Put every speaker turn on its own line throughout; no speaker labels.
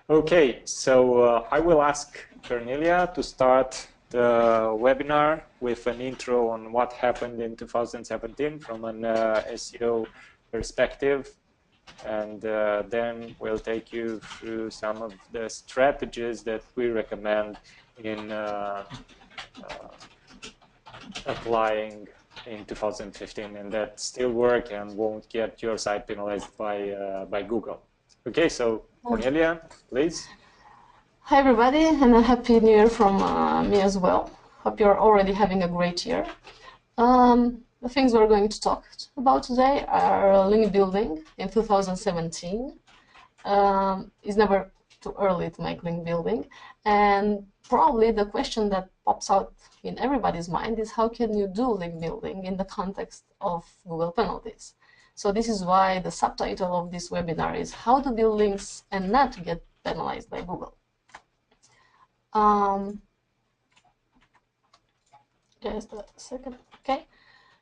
Okay, so I will ask Cornelia to start the webinar with an intro on what happened in 2017 from an SEO perspective, and then we'll take you through some of the strategies that we recommend in applying in 2015 and that still work and won't get your site penalized by Google. Okay, so Cornelia, please.
Hi everybody, and a happy new year from me as well. Hope you're already having a great year. The things we're going to talk about today are link building in 2017. It's never too early to make link building, and probably the question that pops out in everybody's mind is how can you do link building in the context of Google penalties? So this is why the subtitle of this webinar is how to build links and not get penalized by Google. Just a second. Okay,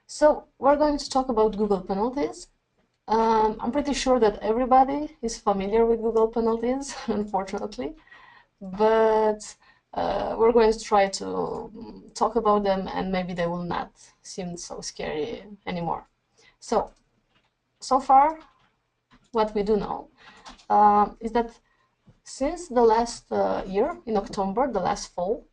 so we're going to talk about Google penalties. I'm pretty sure that everybody is familiar with Google penalties, unfortunately, but we're going to try to talk about them, and maybe they will not seem so scary anymore. So far, what we do know is that since the last year, in October, the last fall,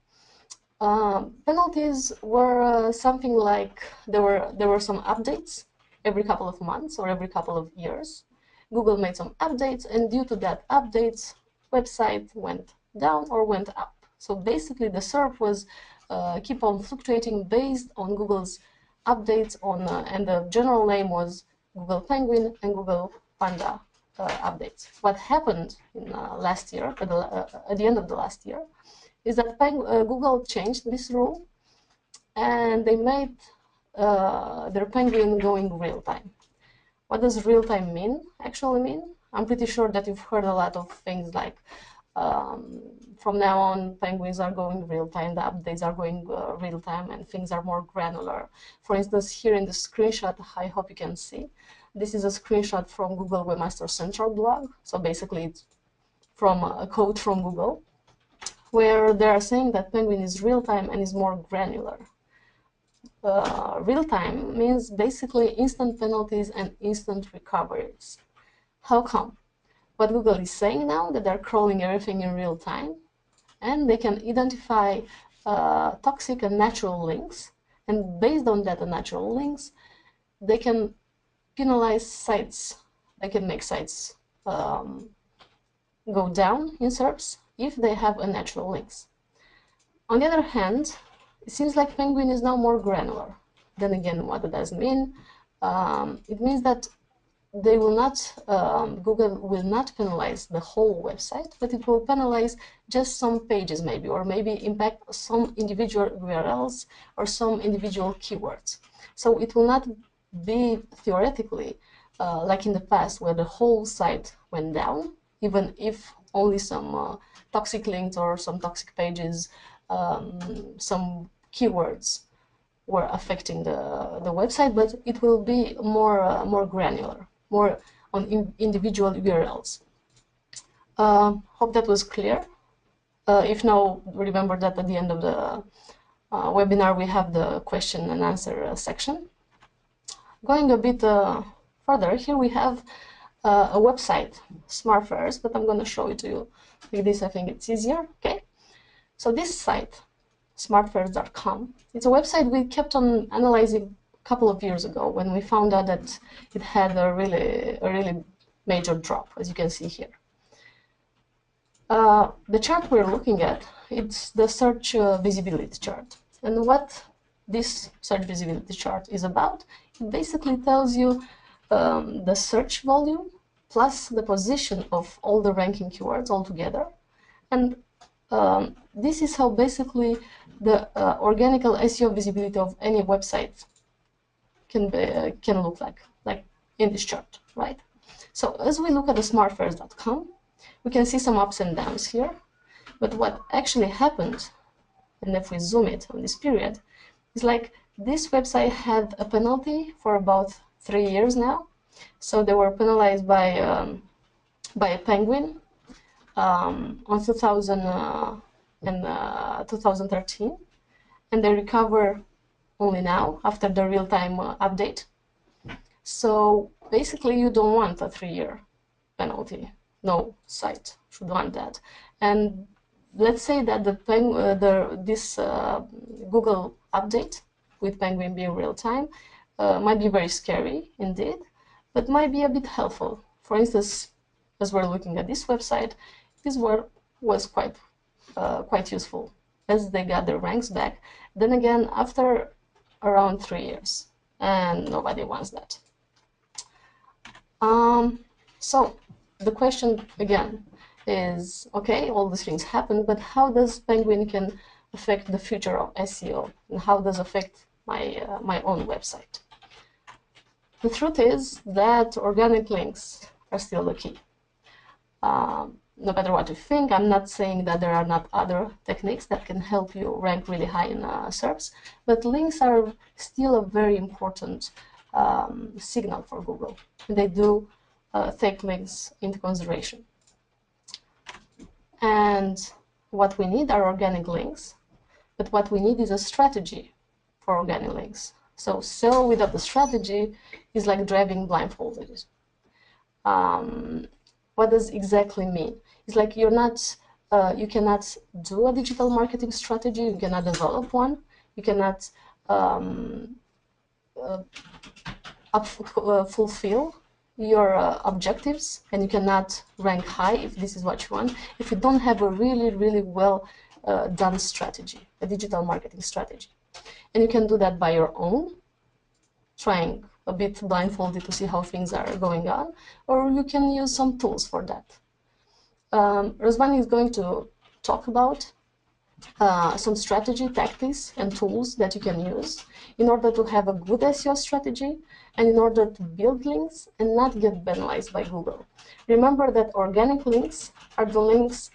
penalties were something like there were some updates every couple of months or every couple of years. Google made some updates, and due to that updates, website went down or went up. So basically, the SERP was keep on fluctuating based on Google's updates on, and the general name was Google Penguin and Google Panda updates. What happened in last year, at the end of the last year, is that Google changed this rule, and they made their Penguin going real time. What does real time actually mean? I'm pretty sure that you've heard a lot of things like from now on Penguins are going real time, the updates are going real time, and things are more granular. For instance, here in the screenshot, I hope you can see, this is a screenshot from Google Webmaster Central blog. So basically it's from a code from Google, where they are saying that Penguin is real time and is more granular. Real time means basically instant penalties and instant recoveries. How come? What Google is saying now, that they're crawling everything in real time, and they can identify toxic and natural links, and based on that natural links, they can penalize sites. They can make sites go down in SERPs if they have unnatural links. On the other hand, it seems like Penguin is now more granular. Then again, what does it mean? It means that they will not, Google will not penalize the whole website, but it will penalize just some pages maybe, or maybe impact some individual URLs or some individual keywords. So it will not be theoretically like in the past where the whole site went down, even if only some toxic links or some toxic pages, some keywords were affecting the website, but it will be more granular, more on individual URLs. Hope that was clear. If no, remember that at the end of the webinar we have the question and answer section. Going a bit further, here we have a website, SmartFairs, but I'm going to show it to you like this. I think it's easier. Okay, so this site, smartfairs.com, it's a website we kept on analyzing a couple of years ago when we found out that it had a really major drop, as you can see here. The chart we're looking at, it's the search visibility chart, and what this search visibility chart is about, it basically tells you the search volume plus the position of all the ranking keywords all together, and this is how basically the organical SEO visibility of any website can look like in this chart, right? So as we look at the smartfairs.com, we can see some ups and downs here, but what actually happened, and if we zoom it on this period, is like this website had a penalty for about 3 years now. So they were penalized by a Penguin on 2013, and they recover only now after the real-time update. So basically, you don't want a 3-year penalty. No site should want that. And let's say that this Google update with Penguin being real time might be very scary indeed, but might be a bit helpful. For instance, as we're looking at this website, this work was quite useful as they got their ranks back. Then again, after around 3 years, and nobody wants that. So the question again is, okay, all these things happen, but how does Penguin can affect the future of SEO, and how does it affect my own website? The truth is that organic links are still the key. No matter what you think, I'm not saying that there are not other techniques that can help you rank really high in SERPs, but links are still a very important signal for Google. They do take links into consideration. And what we need are organic links, but what we need is a strategy for organic links. So SEO without the strategy is like driving blindfolded. What does exactly mean? It's like you cannot do a digital marketing strategy, you cannot develop one, you cannot fulfill your objectives, and you cannot rank high if this is what you want, if you don't have a really well done strategy, a digital marketing strategy. And you can do that by your own, trying a bit blindfolded to see how things are going on, or you can use some tools for that. Razvan is going to talk about some strategy, tactics, and tools that you can use in order to have a good SEO strategy and in order to build links and not get penalized by Google. Remember that organic links are the links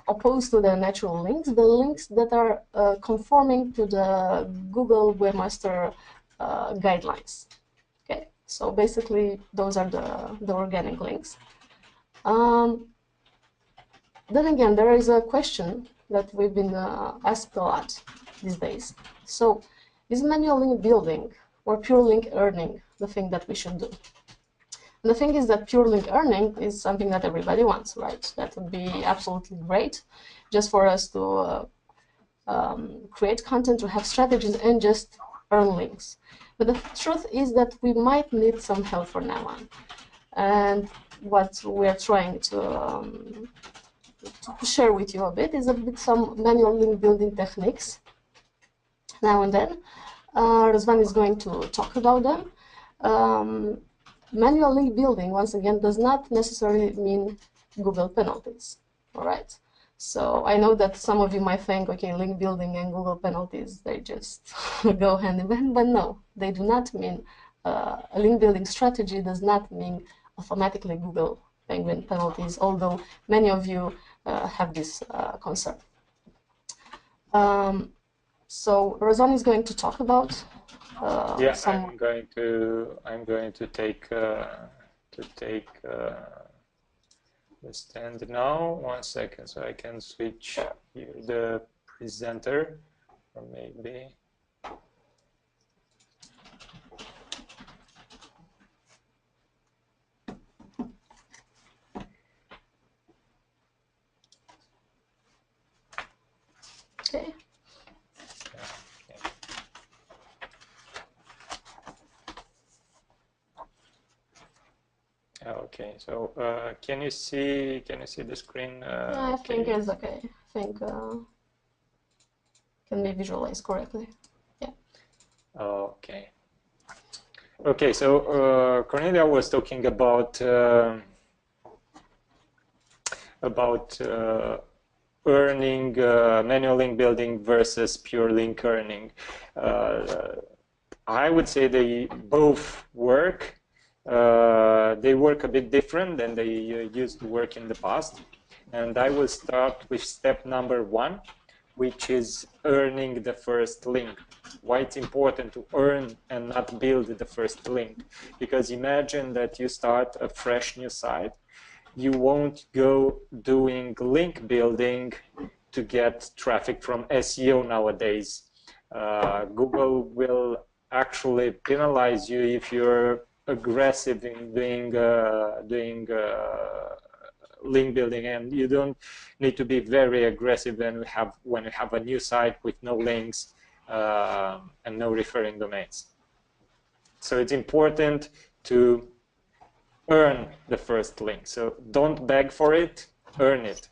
opposed to the natural links, the links that are conforming to the Google Webmaster guidelines. Okay, so basically those are the organic links. Then again, there is a question that we've been asked a lot these days. So, is manual link building or pure link earning the thing that we should do? And the thing is that pure link earning is something that everybody wants, right? That would be absolutely great, just for us to create content, to have strategies, and just earn links. But the truth is that we might need some help from now on. And what we're trying to share with you a bit is some manual link building techniques now and then. Razvan is going to talk about them. Manual link building, once again, does not necessarily mean Google penalties, all right? So I know that some of you might think, okay, link building and Google penalties, they just go hand in hand, but no, they do not mean, a link building strategy does not mean automatically Google Penguin penalties, although many of you have this concern. So Razvan is going to talk about some.
I'm going to take the stand now. 1 second, so I can switch here the presenter, or maybe.
Okay.
Okay, so can you see the screen?
I think it's okay. I think can be visualized correctly. Yeah.
Okay. Okay, so Cornelia was talking about earning, manual link building versus pure link earning. I would say they both work. They work a bit different than they used to work in the past. And I will start with step number 1, which is earning the first link. Why it's important to earn and not build the first link? Because imagine that you start a fresh new site you won't go doing link building to get traffic from SEO nowadays. Google will actually penalize you if you're aggressive in doing link building, and you don't need to be very aggressive when you have a new site with no links and no referring domains. So it's important to earn the first link. So don't beg for it, earn it.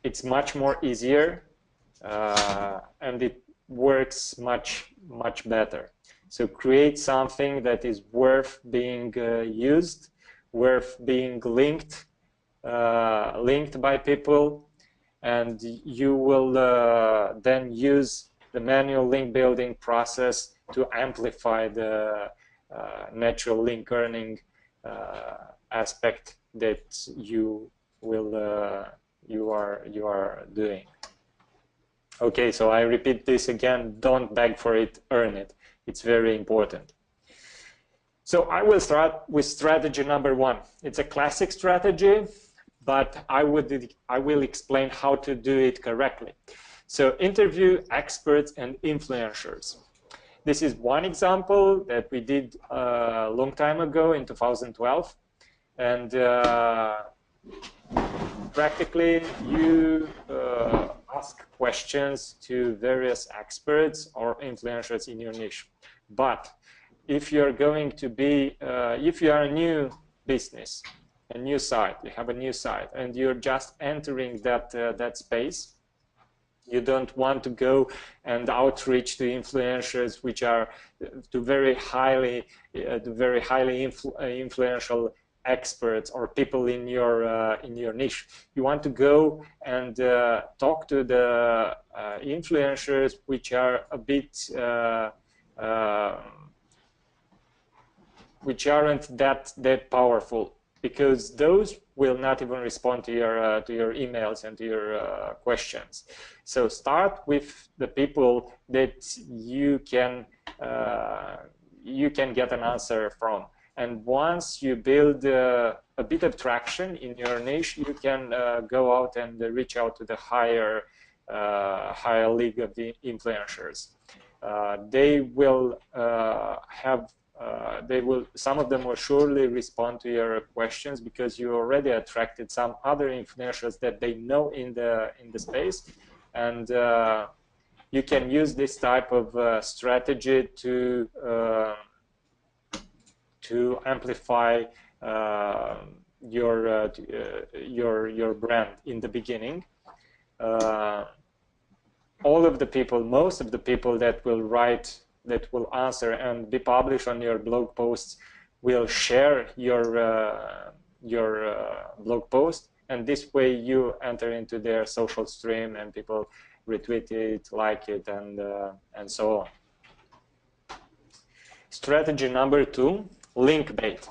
It's much more easier and it works much better. So create something that is worth being used, worth being linked by people, and you will then use the manual link building process to amplify the natural link earning aspect that you are doing. Okay, so I repeat this again, don't beg for it, earn it. It's very important. So I will start with strategy number 1. It's a classic strategy, but I will explain how to do it correctly. So interview experts and influencers. This is one example that we did a long time ago in 2012. And practically you ask questions to various experts or influencers in your niche. But if you're going to be, if you are a new business, a new site, you have a new site, and you're just entering that space, you don't want to go and outreach to influencers, which are to very highly influential experts or people in your niche. You want to go and talk to the influencers which are a bit which aren't that powerful, because those will not even respond to your emails and to your questions. So start with the people that you can get an answer from. And once you build a bit of traction in your niche, you can go out and reach out to the higher league of the influencers. They will some of them will surely respond to your questions, because you already attracted some other influencers that they know in the space, and you can use this type of strategy to amplify your brand in the beginning. All of the people, most of the people that will answer and be published on your blog posts will share your blog post, and this way you enter into their social stream and people retweet it, like it, and so on. Strategy number 2, link bait.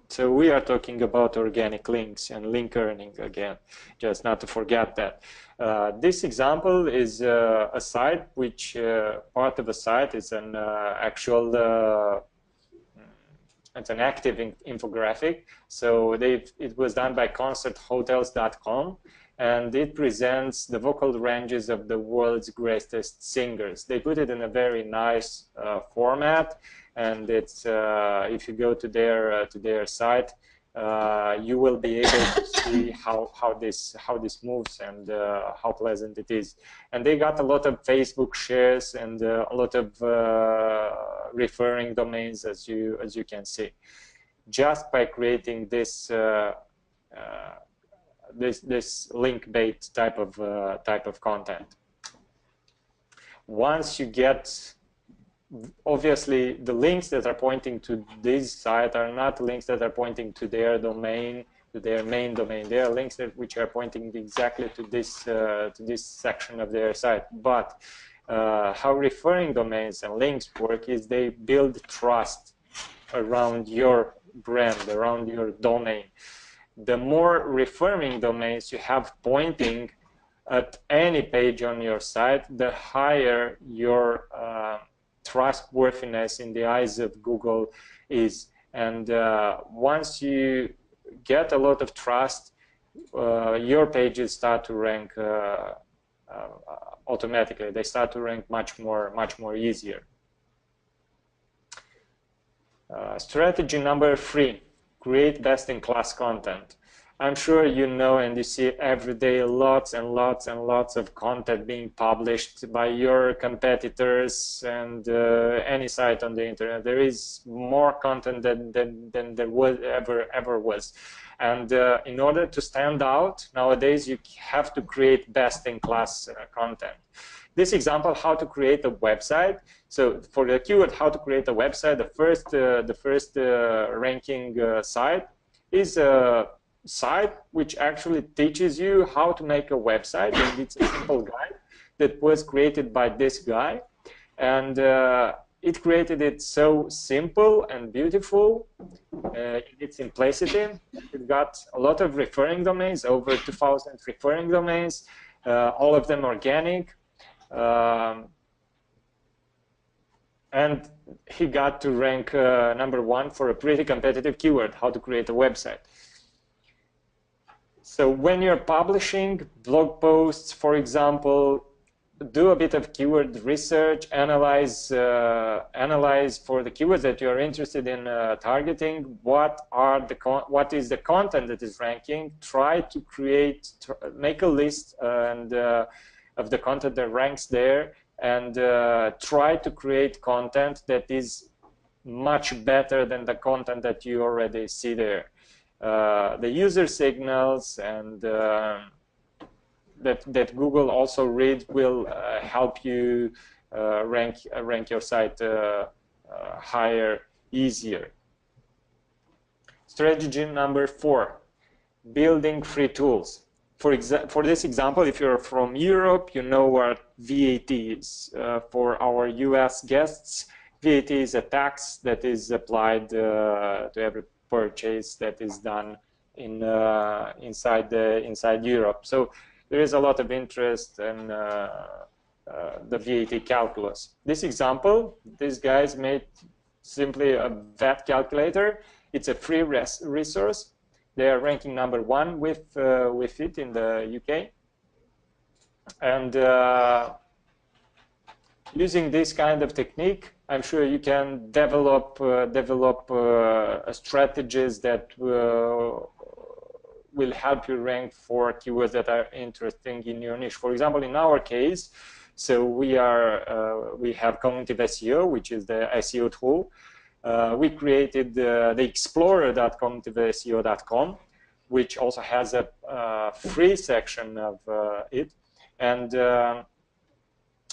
So we are talking about organic links and link earning again, just not to forget that. This example is a site which part of the site is an actual it's an active infographic. So it was done by concerthotels.com, and it presents the vocal ranges of the world's greatest singers. They put it in a very nice format, and it's if you go to their site, you will be able to see how this moves and how pleasant it is. And they got a lot of Facebook shares and a lot of referring domains, as you can see, just by creating this this link bait type of content. Once you get, obviously, the links that are pointing to this site are not links that are pointing to their domain, to their main domain. They are links which are pointing exactly to this section of their site. But how referring domains and links work is they build trust around your brand, around your domain. The more referring domains you have pointing at any page on your site, the higher your trustworthiness in the eyes of Google is. And once you get a lot of trust, your pages start to rank automatically. They start to rank much more easier. Strategy number 3, create best-in-class content. I'm sure you know and you see every day lots and lots and lots of content being published by your competitors and any site on the internet. There is more content than there was ever was. And in order to stand out, nowadays you have to create best-in-class content. This example, how to create a website. So for the keyword, how to create a website, the first ranking site is a site which actually teaches you how to make a website, and it's a simple guide that was created by this guy, and it created it so simple and beautiful in its simplicity. It got a lot of referring domains, over 2,000 referring domains, all of them organic, and he got to rank number 1 for a pretty competitive keyword, how to create a website. So when you're publishing blog posts, for example, do a bit of keyword research, analyze for the keywords that you're interested in targeting. What is the content that is ranking? Try to make a list of the content that ranks there, and try to create content that is much better than the content that you already see there. The user signals and that Google also read will help you rank your site higher, easier. Strategy number 4, building free tools. For this example, if you're from Europe, you know what VAT is. For our US guests, VAT is a tax that is applied to every purchase that is done inside Europe. So there is a lot of interest in the VAT calculus. This example, these guys made simply a VAT calculator. It's a free resource. They are ranking number 1 with it in the UK. And using this kind of technique, I'm sure you can develop strategies that will help you rank for keywords that are interesting in your niche. For example, in our case, so we have cognitiveSEO, which is the SEO tool. We created the explorer.cognitiveSEO.com, which also has a free section of it, and a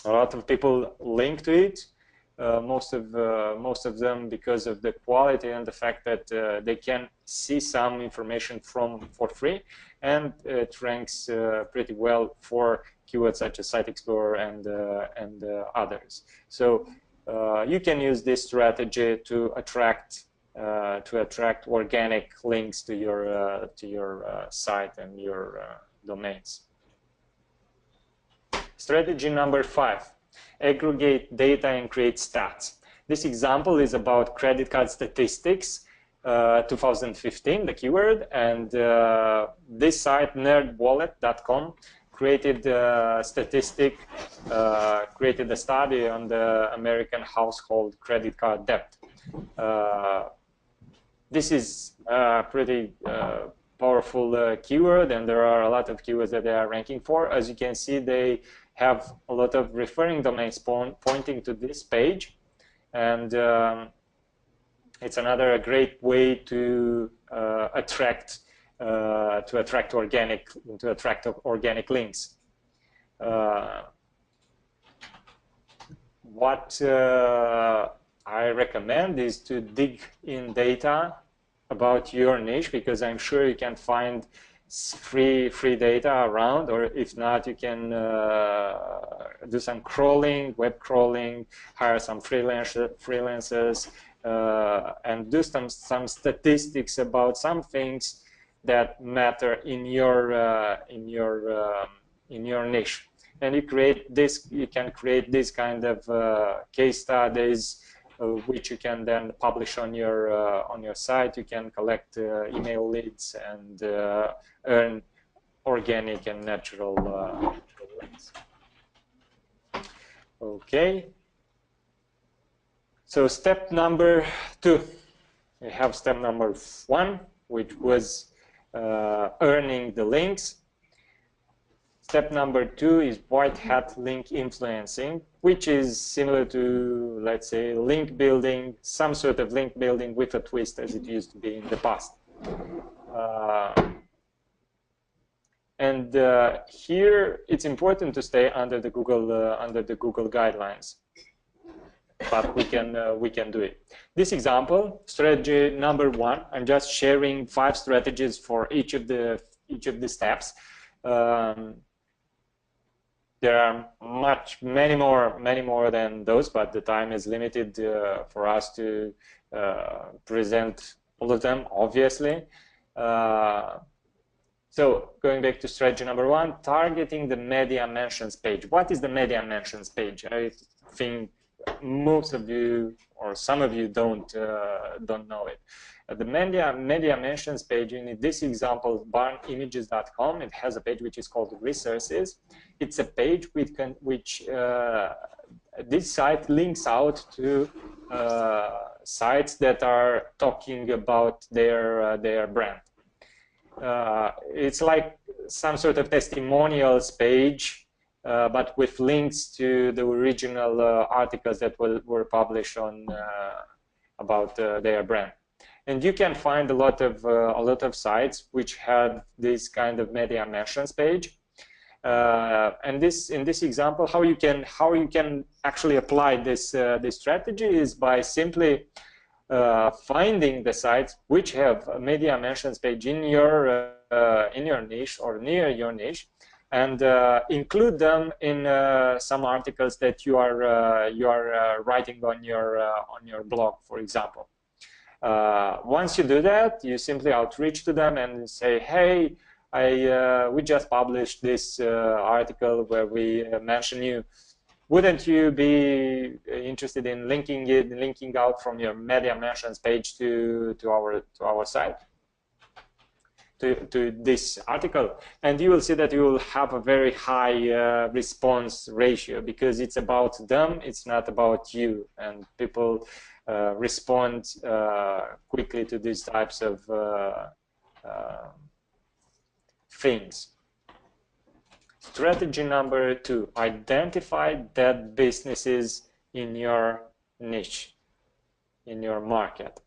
lot of people link to it. Most of them because of the quality and the fact that they can see some information for free, and it ranks pretty well for keywords such as Site Explorer and others. So you can use this strategy to attract organic links to your site and your domains. Strategy number 5. Aggregate data and create stats. This example is about credit card statistics, 2015, the keyword, and this site, nerdwallet.com, created a study on the American household credit card debt. This is a pretty powerful keyword, and there are a lot of keywords that they are ranking for. As you can see, they have a lot of referring domains pointing to this page, and it's another great way to attract organic links. What I recommend is to dig in data about your niche, because I'm sure you can find free data around, or if not, you can do some crawling, web crawling, hire some freelancers, and do some statistics about some things that matter in your niche. And you can create this kind of case studies which you can then publish on your site. You can collect email leads and earn organic and natural links. Okay. So step number 2. We have step number 1, which was earning the links. Step number 2 is white hat link influencing, which is similar to, let's say, link building, some sort of link building with a twist as it used to be in the past. Here it's important to stay under the Google guidelines, but we can do it. This example, strategy number 1, I'm just sharing 5 strategies for each of the steps. There are many more than those, but the time is limited for us to present all of them, obviously. So going back to strategy number 1, targeting the media mentions page. What is the media mentions page? I think most of you or some of you don't know it. The media mentions page in this example, barnimages.com, it has a page which is called resources. It's a page which this site links out to sites that are talking about their brand. It's like some sort of testimonials page, but with links to the original articles that were published on about their brand. And you can find a lot of sites which have this kind of media mentions page. And in this example, how you can actually apply this strategy is by simply finding the sites which have a media mentions page in your niche or near your niche, and include them in some articles that you are writing on your blog, for example. Once you do that, you simply outreach to them and say, hey, we just published this article where we mention you. Wouldn't you be interested in linking out from your media mentions page to our site, to this article? And you will see that you will have a very high response ratio, because it's about them, it's not about you, and people respond quickly to these types of things. Strategy number 2, identify dead businesses in your niche, in your market.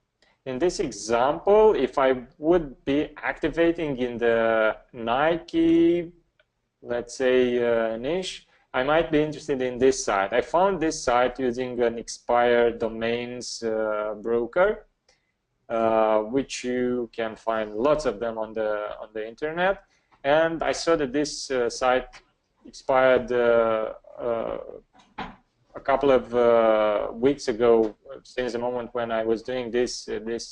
In this example, if I would be activating in the Nike, let's say, niche, I might be interested in this site. I found this site using an expired domains broker, which you can find lots of them on the internet. And I saw that this site expired a couple of weeks ago, since the moment when I was doing this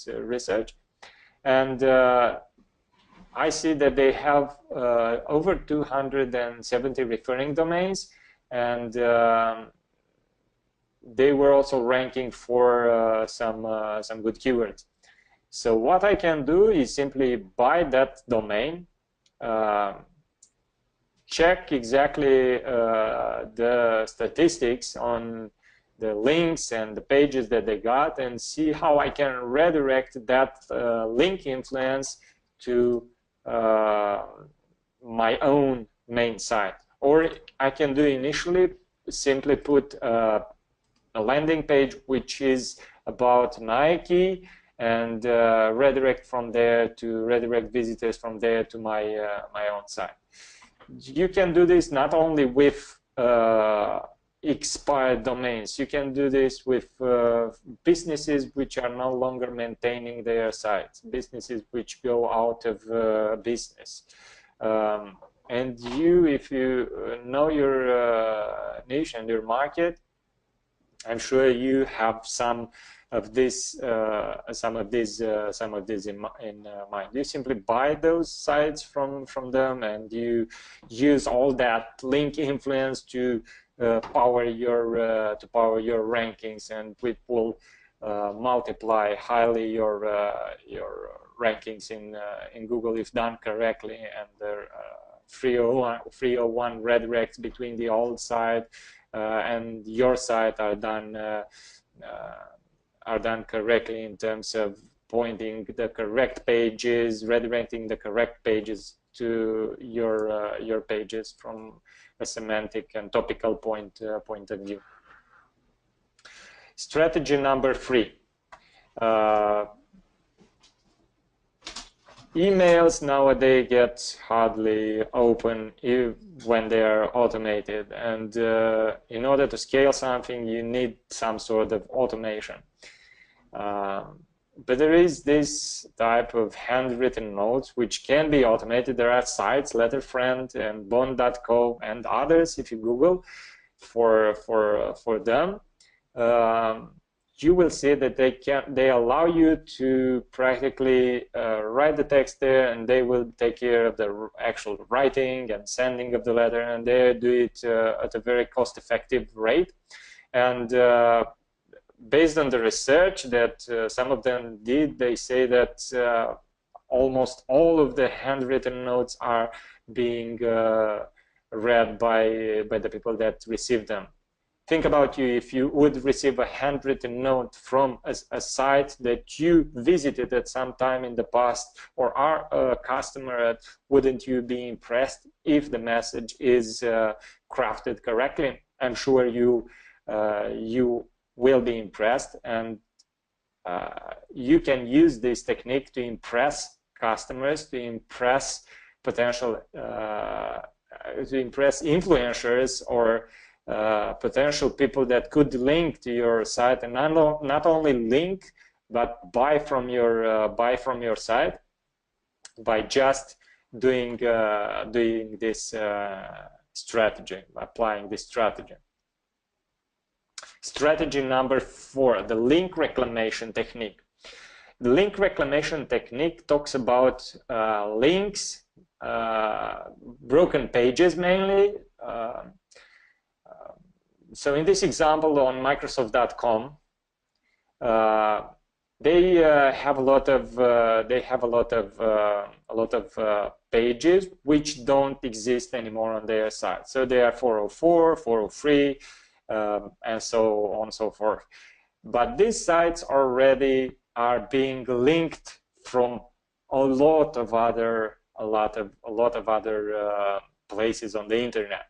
research. And I see that they have over 270 referring domains, and they were also ranking for some good keywords. So what I can do is simply buy that domain, check exactly the statistics on the links and the pages that they got, and see how I can redirect that link influence to my own main site. Or I can do initially simply put a landing page which is about Nike, and redirect visitors from there to my my own site. You can do this not only with expired domains. You can do this with businesses which are no longer maintaining their sites, businesses which go out of business. And if you know your niche and your market, I'm sure you have some of these in mind. You simply buy those sites from them, and you use all that link influence to power your rankings, and it will multiply highly your rankings in Google if done correctly, and the 301 redirects between the old site and your site are done correctly in terms of pointing the correct pages, redirecting the correct pages to your pages from a semantic and topical point of view. Strategy number 3. Emails nowadays get hardly open when they are automated, and in order to scale something you need some sort of automation. But there is this type of handwritten notes which can be automated. There are sites, Letterfriend and Bond.co and others. If you Google for them, you will see that they allow you to practically write the text there, and they will take care of the actual writing and sending of the letter, and they do it at a very cost-effective rate. And based on the research that some of them did, they say that almost all of the handwritten notes are being read by the people that receive them. Think about you if you would receive a handwritten note from a site that you visited at some time in the past or are a customer at. Wouldn't you be impressed if the message is crafted correctly? I'm sure you will be impressed, and you can use this technique to impress customers, to impress potential, to impress influencers or potential people that could link to your site, and not only link but buy from your site by just doing this strategy, applying this strategy. Strategy number 4, the link reclamation technique. The link reclamation technique talks about links, broken pages mainly. So in this example on Microsoft.com, they have a lot of pages which don't exist anymore on their site. So they are 404, 403, and so on and so forth. But these sites already are being linked from a lot of other places on the internet.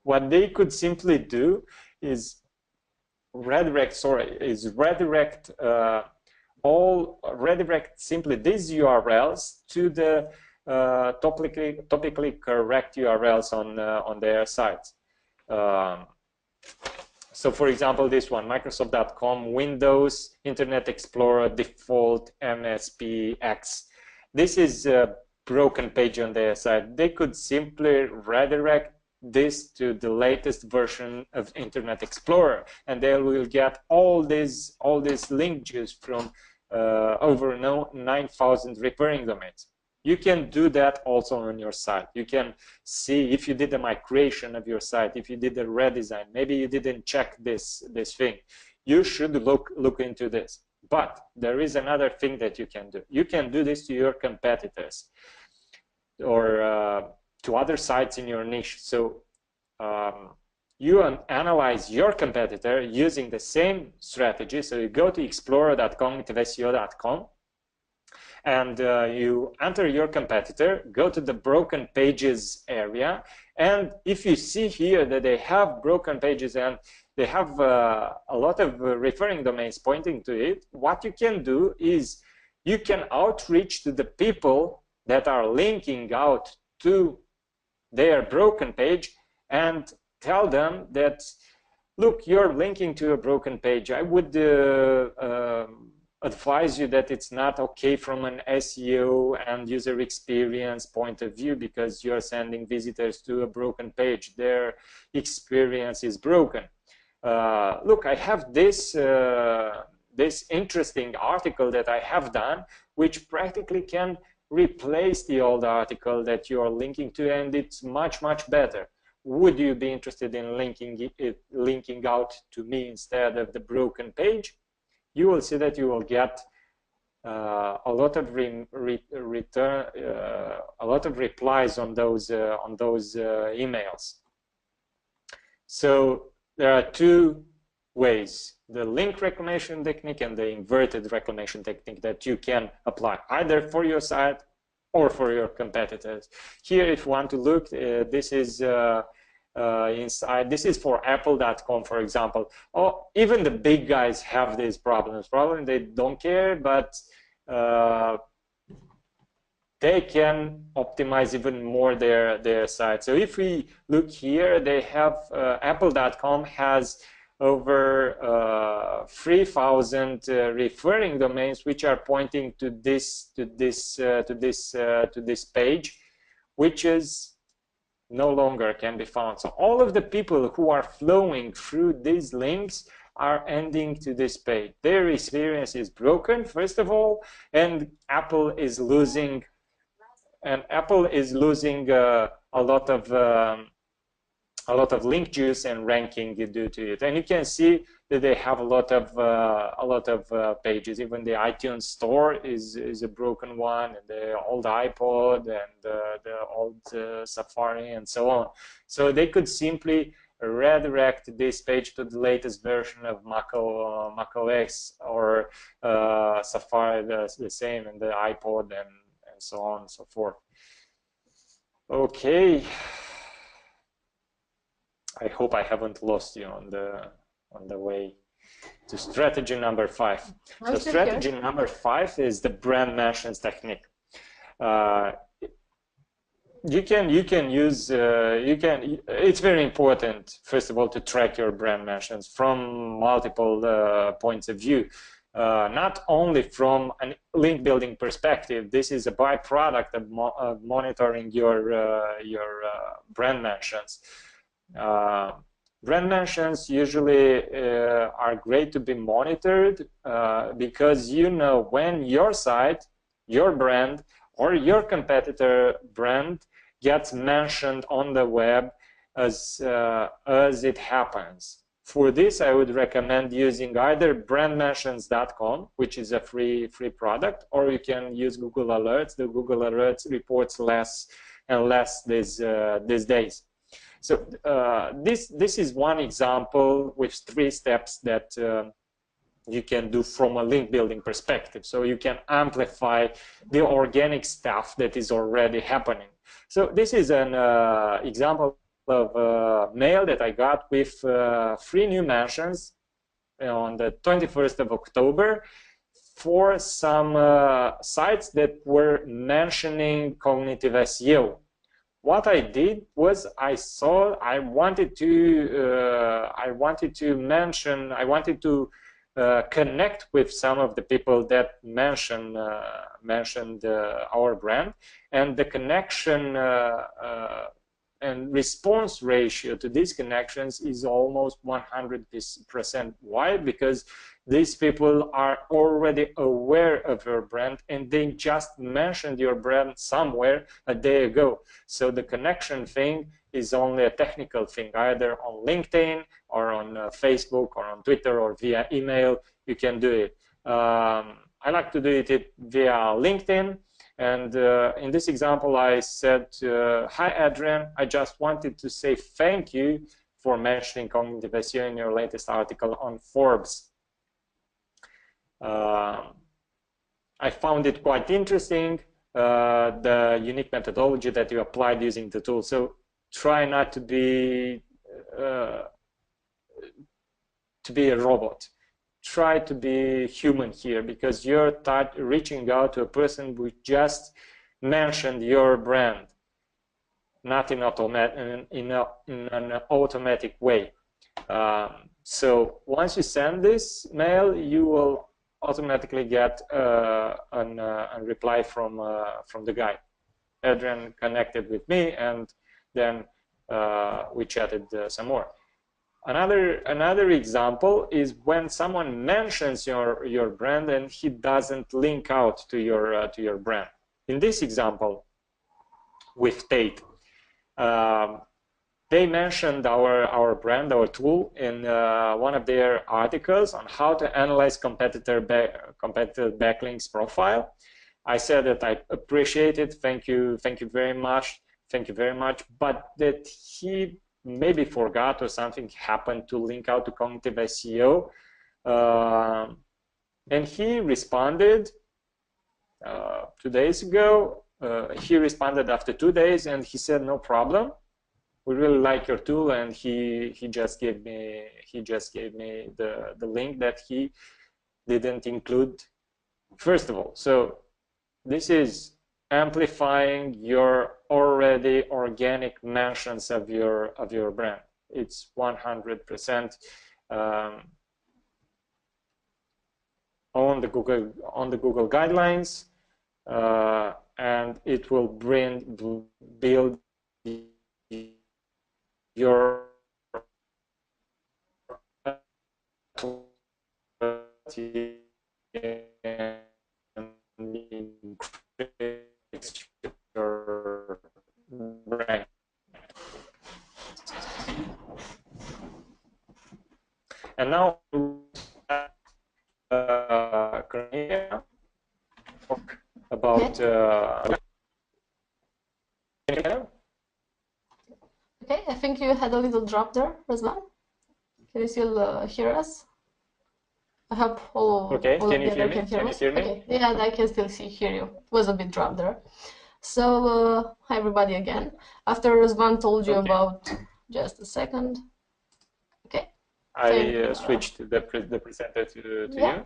What they could simply do is redirect simply these URLs to the topically correct URLs on their sites. So for example, this one, Microsoft.com, Windows, Internet Explorer, default, MSPX. This is a broken page on their site. They could simply redirect this to the latest version of Internet Explorer, and they will get all these link juice from over 9,000 recurring domains. You can do that also on your site. You can see if you did a migration of your site, if you did a redesign, maybe you didn't check this thing. You should look into this. But there is another thing that you can do. You can do this to your competitors or to other sites in your niche. So you analyze your competitor using the same strategy. So you go to explorer.cognitiveSEO.com and you enter your competitor, go to the broken pages area, and if you see here that they have broken pages and they have a lot of referring domains pointing to it, what you can do is you can outreach to the people that are linking out to their broken page and tell them that, look, you're linking to a broken page. I would advise you that it's not okay from an SEO and user experience point of view because you're sending visitors to a broken page. Their experience is broken. Look, I have this interesting article that I have done, which practically can replace the old article that you are linking to, and it's much better. would you be interested in linking out to me instead of the broken page? You will see that you will get a lot of replies on those emails. So there are two ways: the link reclamation technique and the inverted reclamation technique that you can apply either for your site or for your competitors. Here, if you want to look, this is inside. This is for Apple.com, for example. Oh, even the big guys have these problems. Probably they don't care, but they can optimize even more their site. So if we look here, they have Apple.com has over 3,000 referring domains which are pointing to this page, which is no longer can be found. So all of the people who are flowing through these links are ending to this page. Their experience is broken, first of all, and Apple is losing a lot of link juice and ranking due to it. And you can see that they have a lot of pages. Even the iTunes store is a broken one, and the old iPod and the old Safari and so on. So they could simply redirect this page to the latest version of Mac OS, or Safari the same, and the iPod and so on and so forth. Okay. I hope I haven't lost you on the way to strategy number 5. So strategy number 5 is the brand mentions technique. It's very important, first of all, to track your brand mentions from multiple points of view. Not only from a link building perspective. This is a byproduct of monitoring your brand mentions. Brand mentions usually are great to be monitored because you know when your site, your brand, or your competitor brand gets mentioned on the web as it happens. For this, I would recommend using either brandmentions.com, which is a free product, or you can use Google Alerts. The Google Alerts reports less and less these days. So this is one example with 3 steps that you can do from a link building perspective. So you can amplify the organic stuff that is already happening. So this is an example of mail that I got with 3 new mentions on the 21st of October for some sites that were mentioning cognitive SEO. What I did was I wanted to connect with some of the people that mentioned our brand, and the connection and response ratio to these connections is almost 100%. Why? Because these people are already aware of your brand and they just mentioned your brand somewhere a day ago. So the connection thing is only a technical thing, either on LinkedIn or on Facebook or on Twitter or via email. You can do it. I like to do it via LinkedIn. And in this example, I said, hi, Adrian, I just wanted to say thank you for mentioning cognitive SEO in your latest article on Forbes. I found it quite interesting, the unique methodology that you applied using the tool. So try not to be a robot. Try to be human here, because you're reaching out to a person who just mentioned your brand, not in an automatic way. So once you send this mail, you will automatically get a reply from the guy. Adrian connected with me, and then we chatted some more. Another example is when someone mentions your brand and he doesn't link out to your brand. In this example with Tate, they mentioned our brand, our tool, in one of their articles on how to analyze competitor backlinks profile. I said that I appreciate it. Thank you very much. Thank you very much. But that he maybe forgot or something happened to link out to Cognitive SEO. And he responded 2 days ago. He responded after 2 days, and he said, no problem. We really like your tool, and he just gave me the link that he didn't include first of all. So this is amplifying your already organic mentions of your brand. It's 100% on the Google guidelines, and it will build your brand. And now Cornelia talk about
Okay, I think you had a little drop there, Razvan. Can you still hear us? I hope all of the other can hear us. Okay, yeah, I can still hear you. It was a bit drop there. So, hi everybody again. After Razvan told you about, just a second. Okay.
I switched the presenter to you.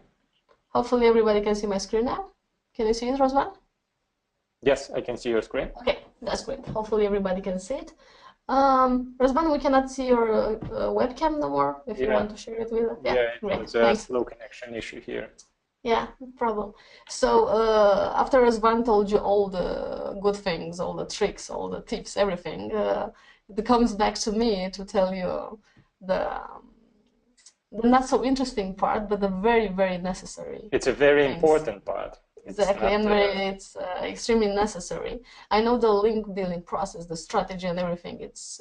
Hopefully everybody can see my screen now. Can you see it, Razvan?
Yes, I can see your screen.
Okay, that's great. Hopefully everybody can see it. Razvan, we cannot see your webcam no more. If you want to share it with us.
Yeah, it was a slow connection issue here.
Yeah, no problem. So after Razvan told you all the good things, all the tricks, all the tips, everything, it comes back to me to tell you the not so interesting part, but the very, very necessary.
It's a very important part.
Exactly, and it's extremely necessary. I know the link building process, the strategy and everything, it's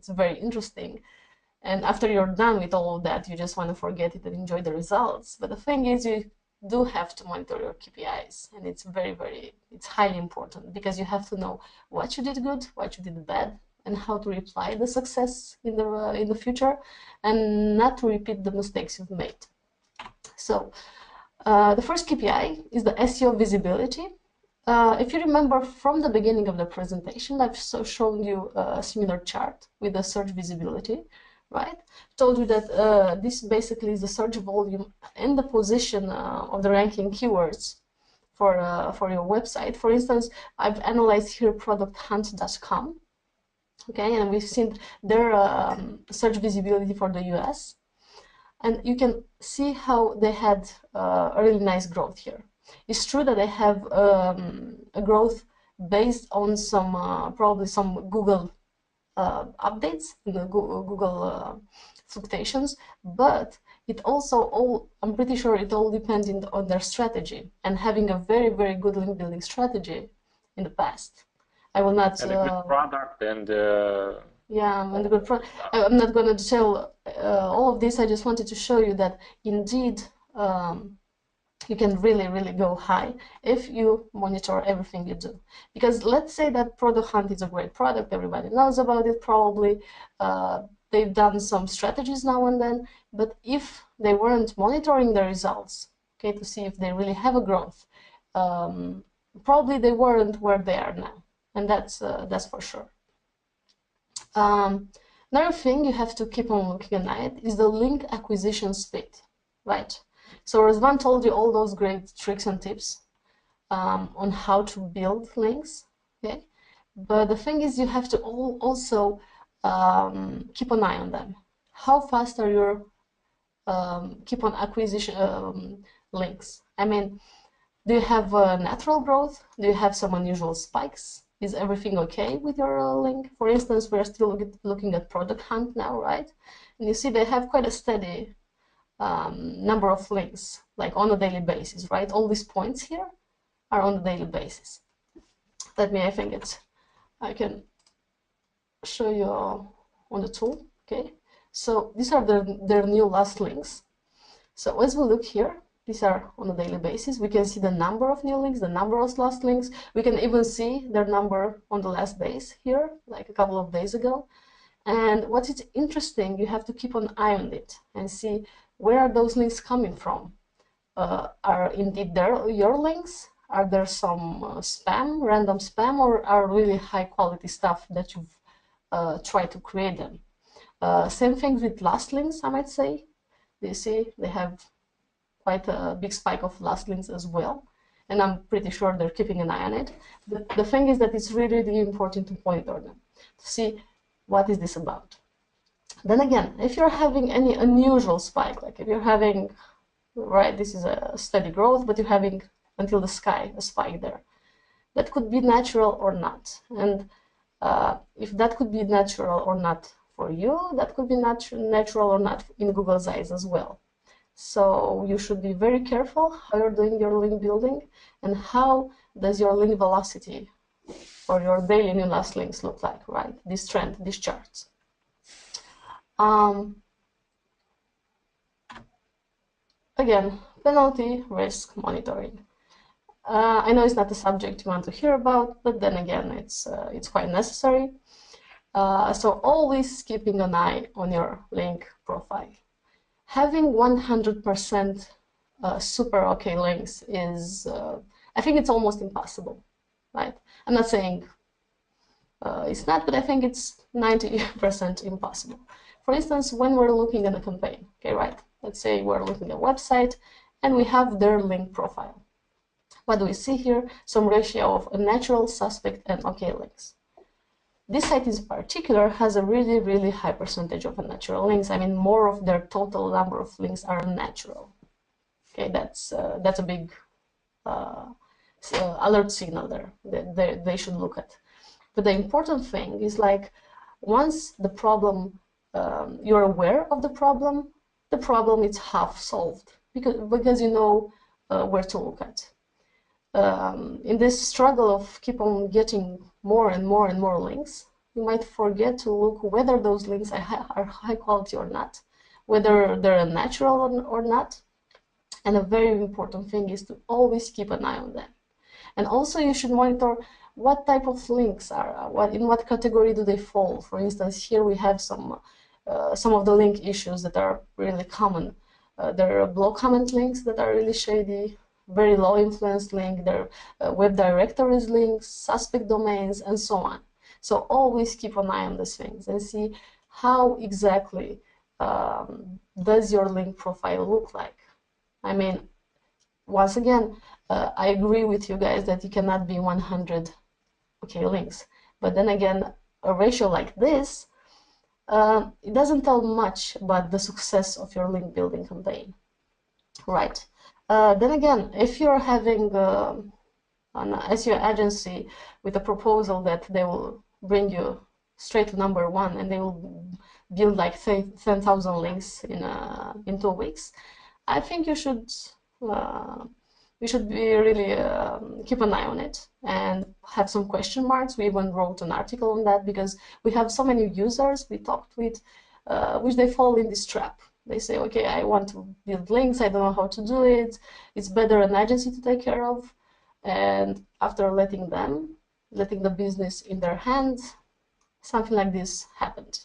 very interesting. And after you're done with all of that, you just want to forget it and enjoy the results. But the thing is, you do have to monitor your KPIs, and it's it's highly important, because you have to know what you did good, what you did bad, and how to reply the success in the future, and not to repeat the mistakes you've made. So the first KPI is the SEO visibility. If you remember from the beginning of the presentation, I've shown you a similar chart with the search visibility, right? Told you that this basically is the search volume and the position of the ranking keywords for your website. For instance, I've analyzed here producthunt.com, okay, and we've seen their search visibility for the US. And you can see how they had a really nice growth here. It's true that they have a growth based on some probably some Google updates, the Google fluctuations, but it also I'm pretty sure it all depends on their strategy and having a very, very good link building strategy in the past. I will not.
And a good product and.
Yeah, and a good product. I'm not going to tell all of this. I just wanted to show you that indeed you can really, really go high if you monitor everything you do. Because let's say that Product Hunt is a great product, everybody knows about it probably. They've done some strategies now and then, but if they weren't monitoring the results, okay, to see if they really have a growth, probably they weren't where they are now, and that's for sure. Another thing you have to keep on looking at is the link acquisition speed, right? So Razvan told you all those great tricks and tips on how to build links, okay? But the thing is, you have to also keep an eye on them. How fast are your keep on acquisition links? I mean, do you have natural growth? Do you have some unusual spikes? Is everything okay with your link? For instance, we're still looking at Product Hunt now, right? And you see they have quite a steady number of links, like on a daily basis, right? All these points here are on a daily basis. I think I can show you on the tool. Okay, so these are their new last links. So as we look here, these are on a daily basis. We can see the number of new links, the number of last links. We can even see their number on the last days here, like a couple of days ago. And what is interesting, you have to keep an eye on it and see where are those links coming from. Are indeed your links? Are there some spam, random spam, or are really high quality stuff that you've tried to create them? Same thing with last links, I might say. You see, they have quite a big spike of last links as well. And I'm pretty sure they're keeping an eye on it. The thing is that it's really, really important to monitor them, to see what is this about. Then again, if you're having any unusual spike, like if you're having, right, this is a steady growth, but you're having until the sky a spike there, that could be natural or not. And if that could be natural or not for you, that could be natural or not in Google's eyes as well. So you should be very careful how you're doing your link building and how does your link velocity or your daily new last links look like, right? This trend, these charts. Again, penalty risk monitoring. I know it's not a subject you want to hear about, but then again, it's quite necessary. So always keeping an eye on your link profile. Having 100% super okay links is, I think it's almost impossible, right? I'm not saying it's not, but I think it's 90% impossible. For instance, when we're looking at a campaign, okay, right? Let's say we're looking at a website and we have their link profile. What do we see here? Some ratio of a natural, suspect, and okay links. This site in particular has a really, really high percentage of unnatural links. I mean, more of their total number of links are unnatural. Okay, that's a big alert signal there that they should look at. But the important thing is, like, once the problem, you're aware of the problem is half solved because you know where to look at. In this struggle of keep on getting more and more and more links, you might forget to look whether those links are high quality or not, whether they're natural or not. And a very important thing is to always keep an eye on them. And also you should monitor what type of links are, in what category do they fall. For instance, here we have some of the link issues that are really common. There are block comment links that are really shady, very low influence link, there are web directories links, suspect domains, and so on. So always keep an eye on these things and see how exactly does your link profile look like. I mean, once again, I agree with you guys that you cannot be 100 okay links, but then again, a ratio like this, it doesn't tell much about the success of your link building campaign, right? Then again, if you're having an SEO agency with a proposal that they will bring you straight to number one and they will build like 10,000 links in 2 weeks, I think you should be really keep an eye on it and have some question marks. We even wrote an article on that because we have so many users we talked with, which they fall in this trap. They say, okay, I want to build links, I don't know how to do it, it's better an agency to take care of. And after letting the business in their hands, something like this happened.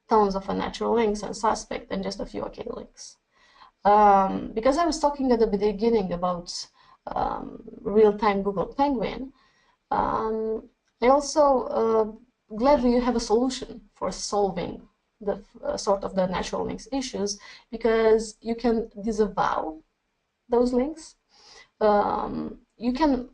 Tons of unnatural links and suspect and just a few okay links. Because I was talking at the beginning about real-time Google Penguin, I also gladly have a solution for solving the sort of the natural links issues, because you can disavow those links. You can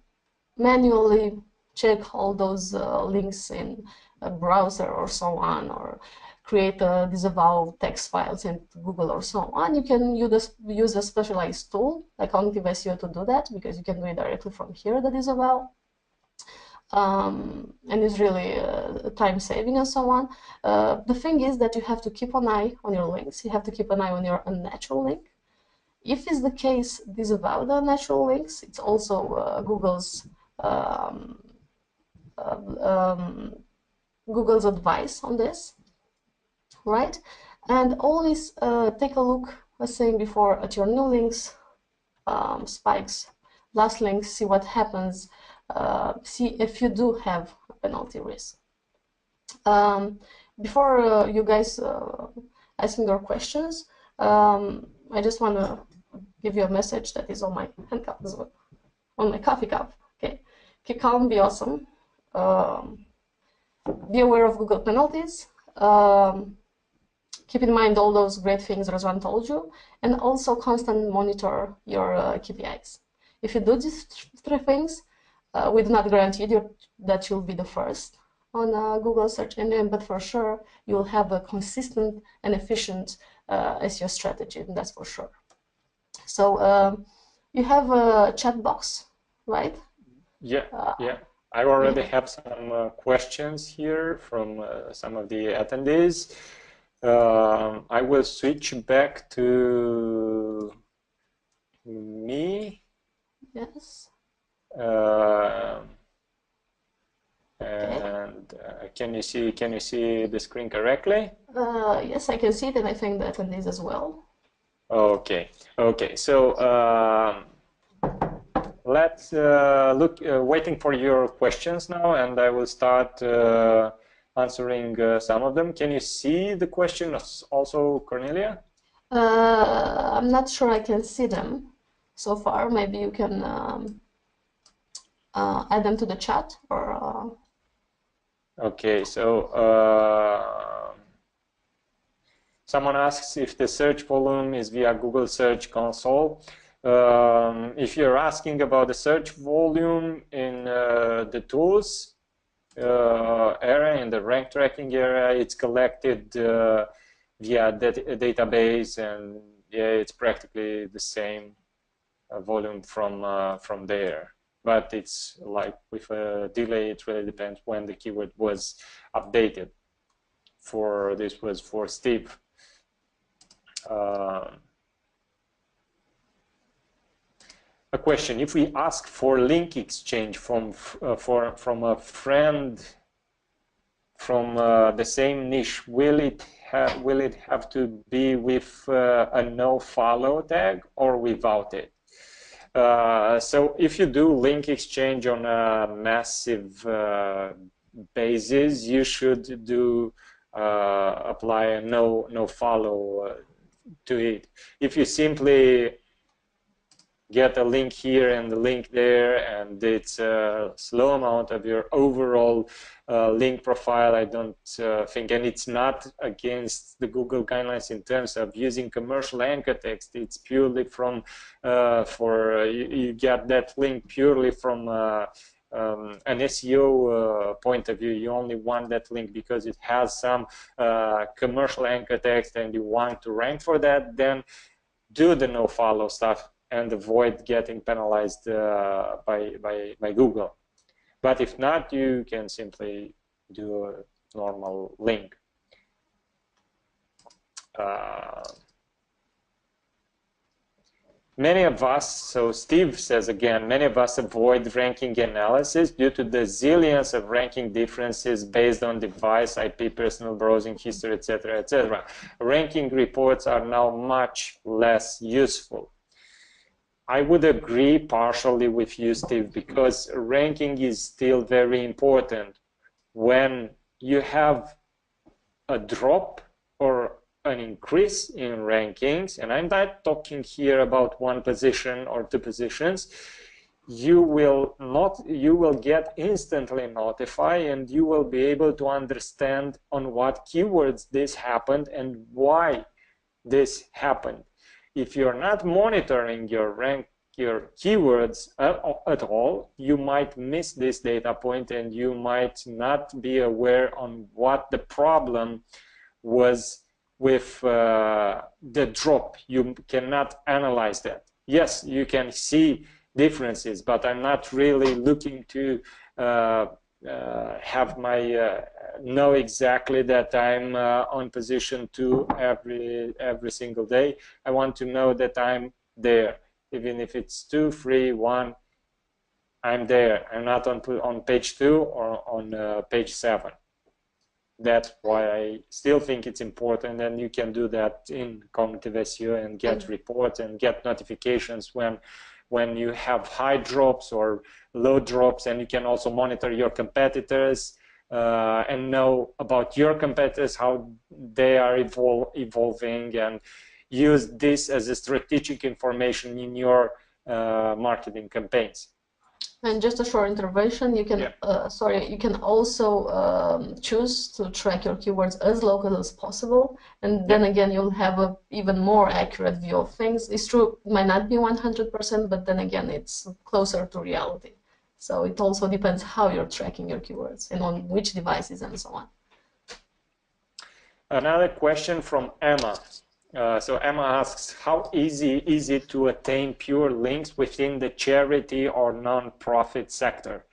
manually check all those links in a browser or so on, or create a disavow text files in Google or so on. You can use a specialized tool like cognitiveSEO to do that, because you can do it directly from here, the disavow. And it's really time saving and so on. The thing is that you have to keep an eye on your links. You have to keep an eye on your unnatural link. If it's the case, disavow the unnatural links. It's also Google's Google's advice on this, right? And always take a look, as saying before, at your new links, spikes, last links, see what happens, see if you do have a penalty risk. Before you guys asking your questions, I just want to give you a message that is on my hand cup as well, on my coffee cup. Okay, keep calm, be awesome. Be aware of Google penalties. Keep in mind all those great things Razvan told you, and also constantly monitor your KPIs. If you do these three things, we do not guarantee that you'll be the first on Google search engine, but for sure you'll have a consistent and efficient SEO strategy, and that's for sure. So you have a chat box, right?
Yeah, yeah. I already have some questions here from some of the attendees. I will switch back to me.
Yes.
And can you see the screen correctly?
Yes, I can see it, and I think the attendees as well.
Okay. So let's look. Waiting for your questions now, and I will start answering some of them. Can you see the questions also, Cornelia?
I'm not sure I can see them so far. Maybe you can add them to the chat, or.
Okay, so someone asks if the search volume is via Google Search Console. If you're asking about the search volume in the tools area, in the rank tracking area, it's collected via database, and yeah, it's practically the same volume from there. But it's like with a delay, it really depends when the keyword was updated. This was for Steve. A question: if we ask for link exchange from a friend from the same niche, will it have to be with a no follow tag or without it? So if you do link exchange on a massive basis, you should do apply a no follow to it. If you simply get a link here and a link there, and it's a slow amount of your overall link profile, I don't think, and it's not against the Google guidelines in terms of using commercial anchor text. It's purely from you get that link purely from an SEO point of view. You only want that link because it has some commercial anchor text and you want to rank for that, then do the no follow stuff and avoid getting penalized by Google. But if not, you can simply do a normal link. Many of us, so Steve says again, many of us avoid ranking analysis due to the zillions of ranking differences based on device, IP, personal browsing history, etc., etc. Ranking reports are now much less useful. I would agree partially with you, Steve, because ranking is still very important. When you have a drop or an increase in rankings, and I'm not talking here about one position or two positions, you will get instantly notified, and you will be able to understand on what keywords this happened and why this happened. If you're not monitoring your keywords at all, you might miss this data point, and you might not be aware on what the problem was with the drop. You cannot analyze that. Yes, you can see differences, but I'm not really looking to have my know exactly that I'm on position 2 every single day. I want to know that I'm there, even if it's 2, 3, 1. I'm there. I'm not on page 2 or on page 7. that's why I still think it's important, and you can do that in cognitive SEO and get reports and get notifications when you have high drops or low drops, and you can also monitor your competitors and know about your competitors, how they are evolving, and use this as a strategic information in your marketing campaigns.
And just a short intervention, you can you can also choose to track your keywords as local as possible, and then again you'll have a even more accurate view of things. It's true, it might not be 100%, but then again it's closer to reality. So it also depends how you're tracking your keywords and on which devices and so on.
Another question from Emma. So Emma asks, how easy is it to attain pure links within the charity or non-profit sector?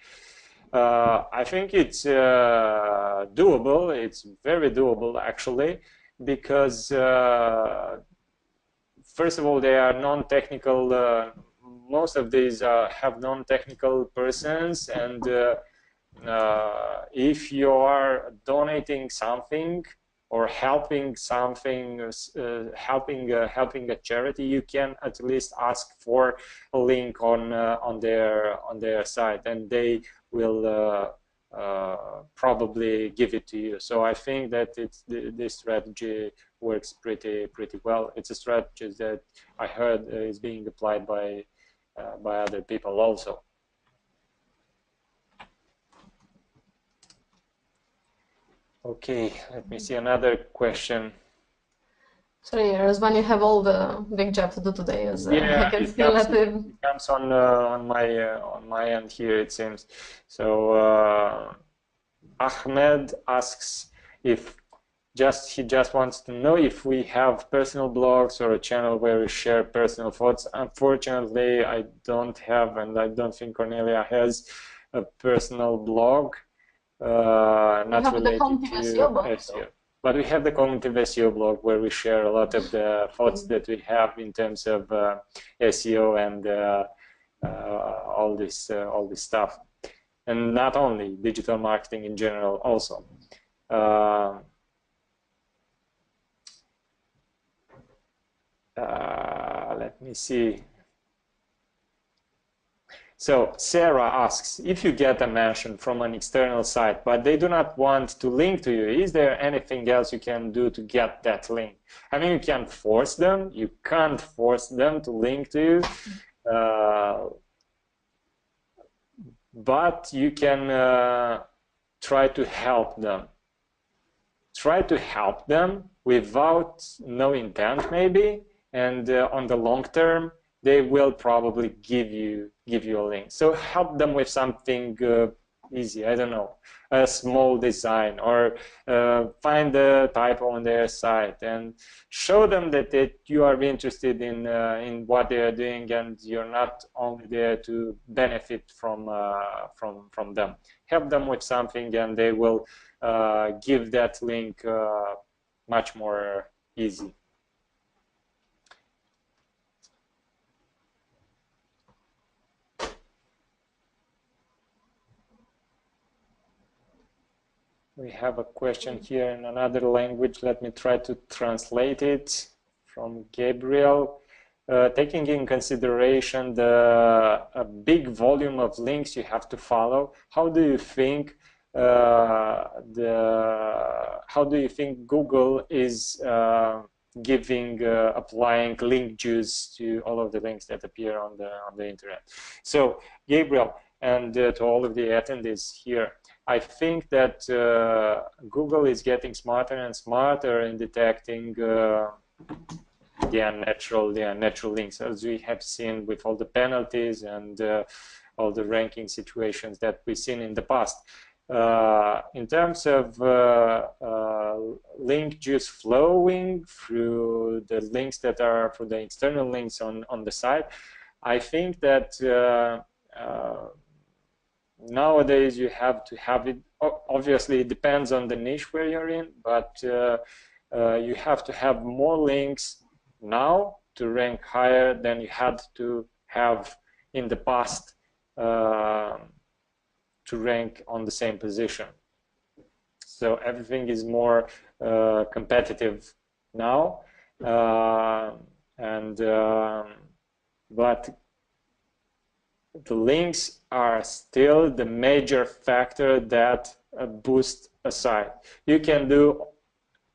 I think it's doable. It's very doable, actually, because first of all, they are non-technical. Most of these have non-technical persons, and if you are donating something or helping something, helping a charity, you can at least ask for a link on their site, and they will probably give it to you. So I think that this strategy works pretty well. It's a strategy that I heard is being applied by other people also. Okay, let me see another question.
Sorry, Razvan, you have all the big job to do today. As
yeah,
I can see
it comes on my end here, it seems. So Ahmed asks if he just wants to know if we have personal blogs or a channel where we share personal thoughts. Unfortunately, I don't have, and I don't think Cornelia has, a personal blog. Not related to SEO. But we have the Cognitive SEO blog where we share a lot of the thoughts that we have in terms of SEO and all this stuff, and not only digital marketing in general also. Let me see. So Sarah asks, if you get a mention from an external site, but they do not want to link to you, is there anything else you can do to get that link? I mean, you can force them. You can't force them to link to you. But you can try to help them. Try to help them without no intent, maybe, and on the long term, they will probably give you a link. So help them with something easy. I don't know, a small design, or find a typo on their site and show them that you are interested in what they are doing, and you're not only there to benefit from them. Help them with something, and they will give that link much more easy. We have a question here in another language. Let me try to translate it from Gabriel. Taking in consideration the big volume of links you have to follow, how do you think Google is applying link juice to all of the links that appear on the internet? So Gabriel, and to all of the attendees here, I think that Google is getting smarter and smarter in detecting the unnatural links, as we have seen with all the penalties and all the ranking situations that we've seen in the past. In terms of link juice flowing through the links that are for the external links on the site, I think that nowadays you have to have it. Obviously, it depends on the niche where you're in, but you have to have more links now to rank higher than you had to have in the past to rank on the same position. So everything is more competitive now, but the links are still the major factor that boost a site. You can do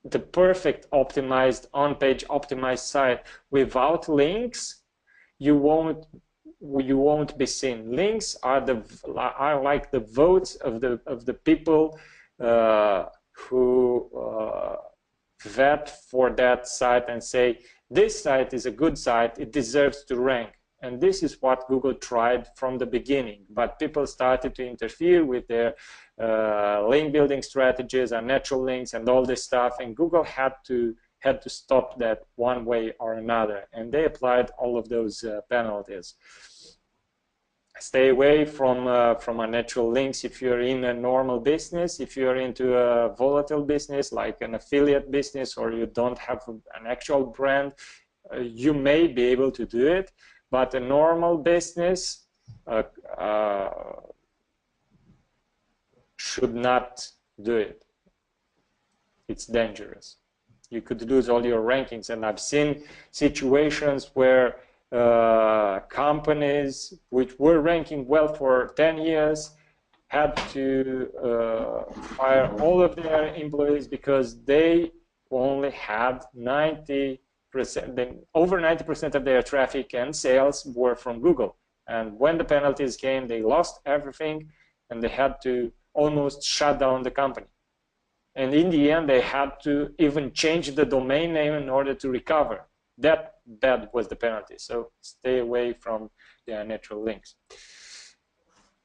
the perfect optimized on-page optimized site without links. You won't be seen. Links are like the votes of the people who vet for that site and say this site is a good site, it deserves to rank. And this is what Google tried from the beginning, but people started to interfere with their link building strategies and natural links and all this stuff, and Google had to stop that one way or another, and they applied all of those penalties. Stay away from unnatural links if you're in a normal business. If you're into a volatile business like an affiliate business, or you don't have an actual brand, you may be able to do it. But a normal business should not do it. It's dangerous. You could lose all your rankings. And I've seen situations where companies which were ranking well for 10 years had to fire all of their employees because they only had 90%, over 90% of their traffic and sales were from Google. And when the penalties came, they lost everything and they had to almost shut down the company. And in the end, they had to even change the domain name in order to recover. That was the penalty. So stay away from the unnatural links.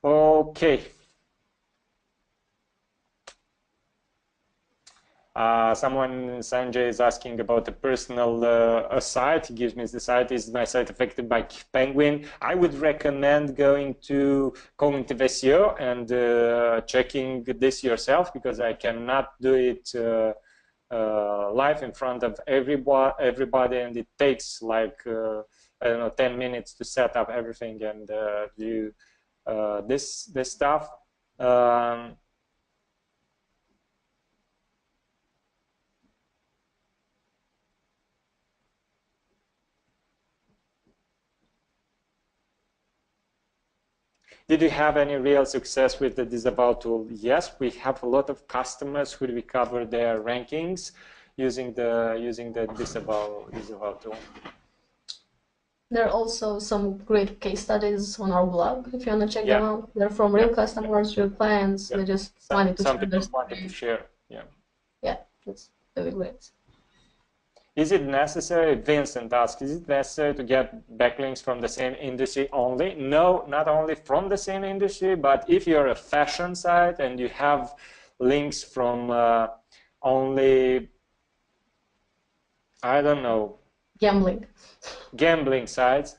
Okay. Someone, Sanjay, is asking about a personal site. He gives me the site. Is my site affected by Penguin? I would recommend going to cognitiveSEO and checking this yourself, because I cannot do it live in front of everybody, and it takes like I don't know, 10 minutes to set up everything and do this stuff. Did you have any real success with the disavow tool? Yes, we have a lot of customers who recover their rankings using the disavow tool.
There are also some great case studies on our blog if you want to check them out. They're from real customers, real clients. They just wanted to
share.
Yeah, that's really great.
Is it necessary, Vincent asks, is it necessary to get backlinks from the same industry only? No, not only from the same industry, but if you're a fashion site and you have links from only, I don't know, gambling sites,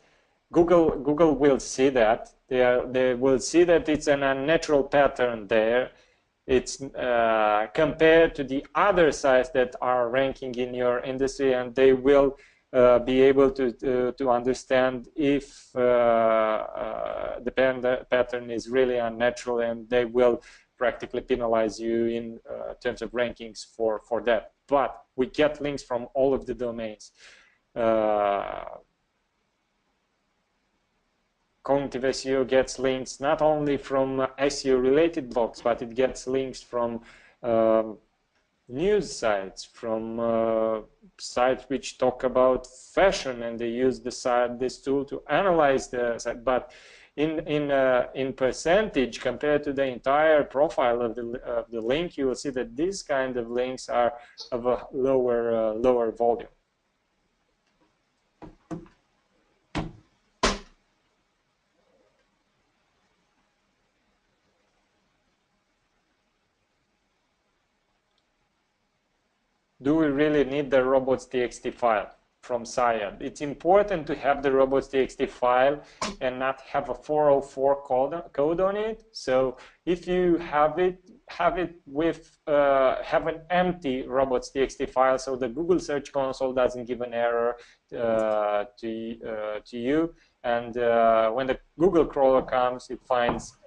Google will see that. They will see that it's an unnatural pattern there. It's compared to the other sites that are ranking in your industry, and they will be able to understand if the pattern is really unnatural, and they will practically penalize you in terms of rankings for that. But we get links from all of the domains. cognitiveSEO gets links not only from SEO related blogs, but it gets links from news sites, from sites which talk about fashion, and they use this tool to analyze the site. But in percentage compared to the entire profile of the link, you will see that these kind of links are of a lower volume. Do we really need the robots.txt file from Syed? It's important to have the robots.txt file and not have a 404 code on it. So if you have it with have an empty robots.txt file, so the Google Search Console doesn't give an error to you, and when the Google crawler comes, it finds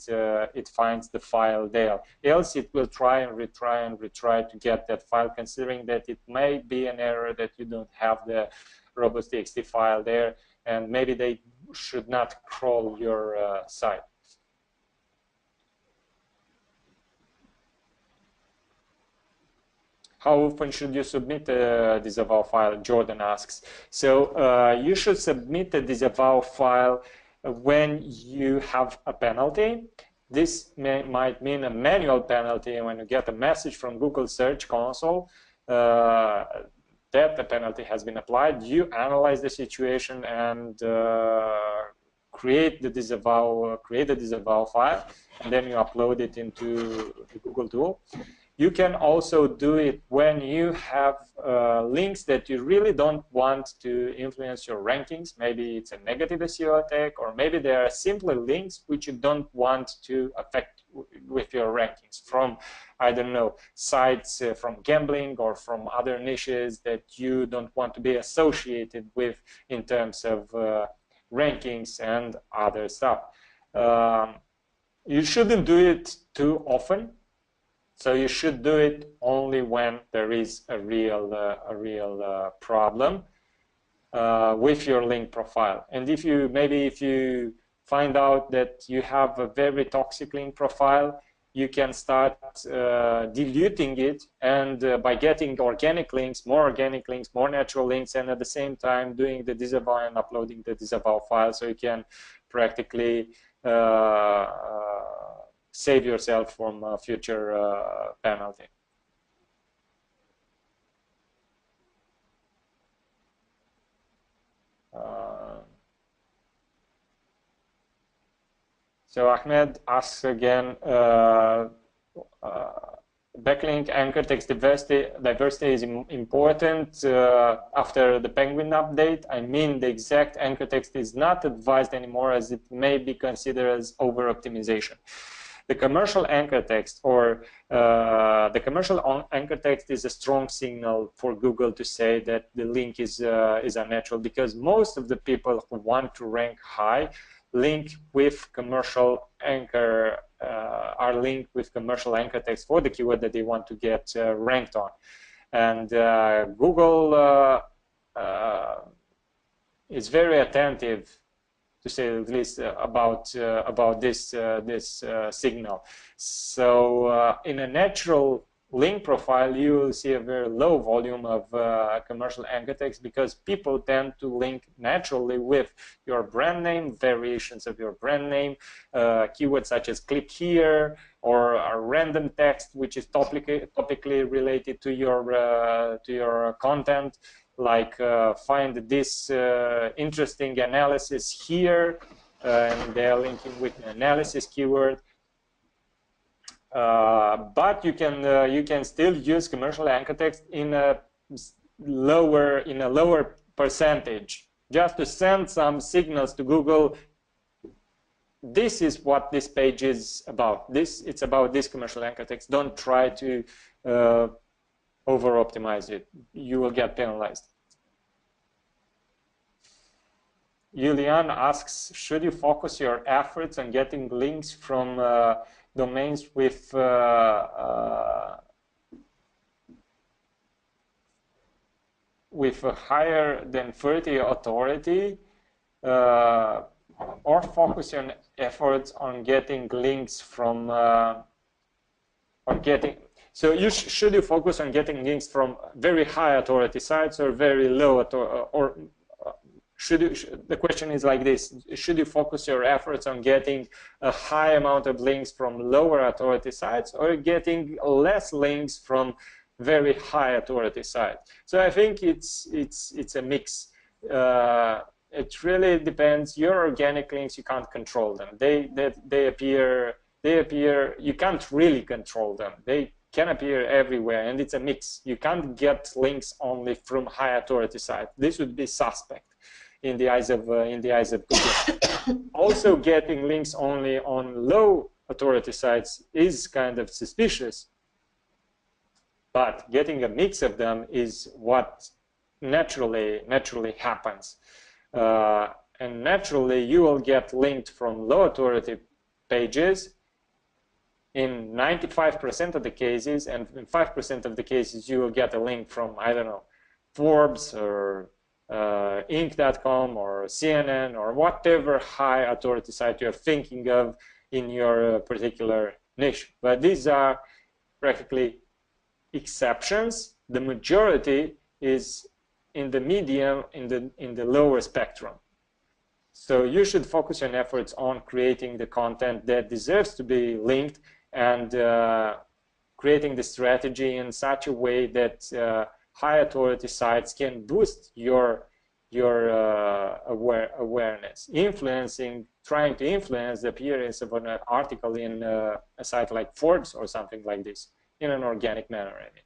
the file there. Else it will try and retry to get that file, considering that it may be an error that you don't have the robots.txt file there, and maybe they should not crawl your site. How often should you submit a disavow file? Jordan asks. So you should submit a disavow file when you have a penalty. This might mean a manual penalty when you get a message from Google Search Console that the penalty has been applied. You analyze the situation and create the disavow file, and then you upload it into the Google tool. You can also do it when you have links that you really don't want to influence your rankings. Maybe it's a negative SEO attack, or maybe there are simpler links which you don't want to affect with your rankings from, I don't know, sites from gambling or from other niches that you don't want to be associated with in terms of rankings and other stuff. You shouldn't do it too often. So you should do it only when there is a real problem with your link profile. And if you find out that you have a very toxic link profile, you can start diluting it, and by getting organic links, more natural links, and at the same time doing the disavow and uploading the disavow file, so you can practically save yourself from a future penalty. So Ahmed asks again, backlink anchor text diversity is important after the Penguin update. I mean, the exact anchor text is not advised anymore, as it may be considered as over-optimization. The commercial anchor text, or the commercial anchor text, is a strong signal for Google to say that the link is unnatural, because most of the people who want to rank high link with commercial anchor, are linked with commercial anchor text for the keyword that they want to get ranked on. And Google is very attentive, to say the least, about this signal. So in a natural link profile, you will see a very low volume of commercial anchor text, because people tend to link naturally with your brand name, variations of your brand name, keywords such as click here, or a random text which is topically related to your content, like find this interesting analysis here, and they're linking with an analysis keyword. But you can still use commercial anchor text in a lower percentage, just to send some signals to Google. This is what this page is about. It's about this commercial anchor text. Don't try to over-optimize it. You will get penalized. Julian asks, should you focus your efforts on getting links from domains with a higher than 30 authority, or focus your efforts on getting links from so should you focus on getting links from very high authority sites or very low authority, the question is like this: should you focus your efforts on getting a high amount of links from lower authority sites, or getting less links from very high authority sites? So I think it's a mix. It really depends. Your organic links, you can't control them. They appear. You can't really control them. They can appear everywhere, and it's a mix. You can't get links only from high authority sites. This would be suspect in the eyes of Google. Also, getting links only on low authority sites is kind of suspicious. But getting a mix of them is what naturally happens. and naturally you will get linked from low authority pages in 95% of the cases, and in 5% of the cases you will get a link from, I don't know, Forbes or Inc.com or CNN or whatever high authority site you're thinking of in your particular niche. But these are practically exceptions. The majority is in the medium, in the lower spectrum. So you should focus your efforts on creating the content that deserves to be linked, and creating the strategy in such a way that high authority sites can boost your awareness, trying to influence the appearance of an article in a site like Forbes or something like this in an organic manner, I mean.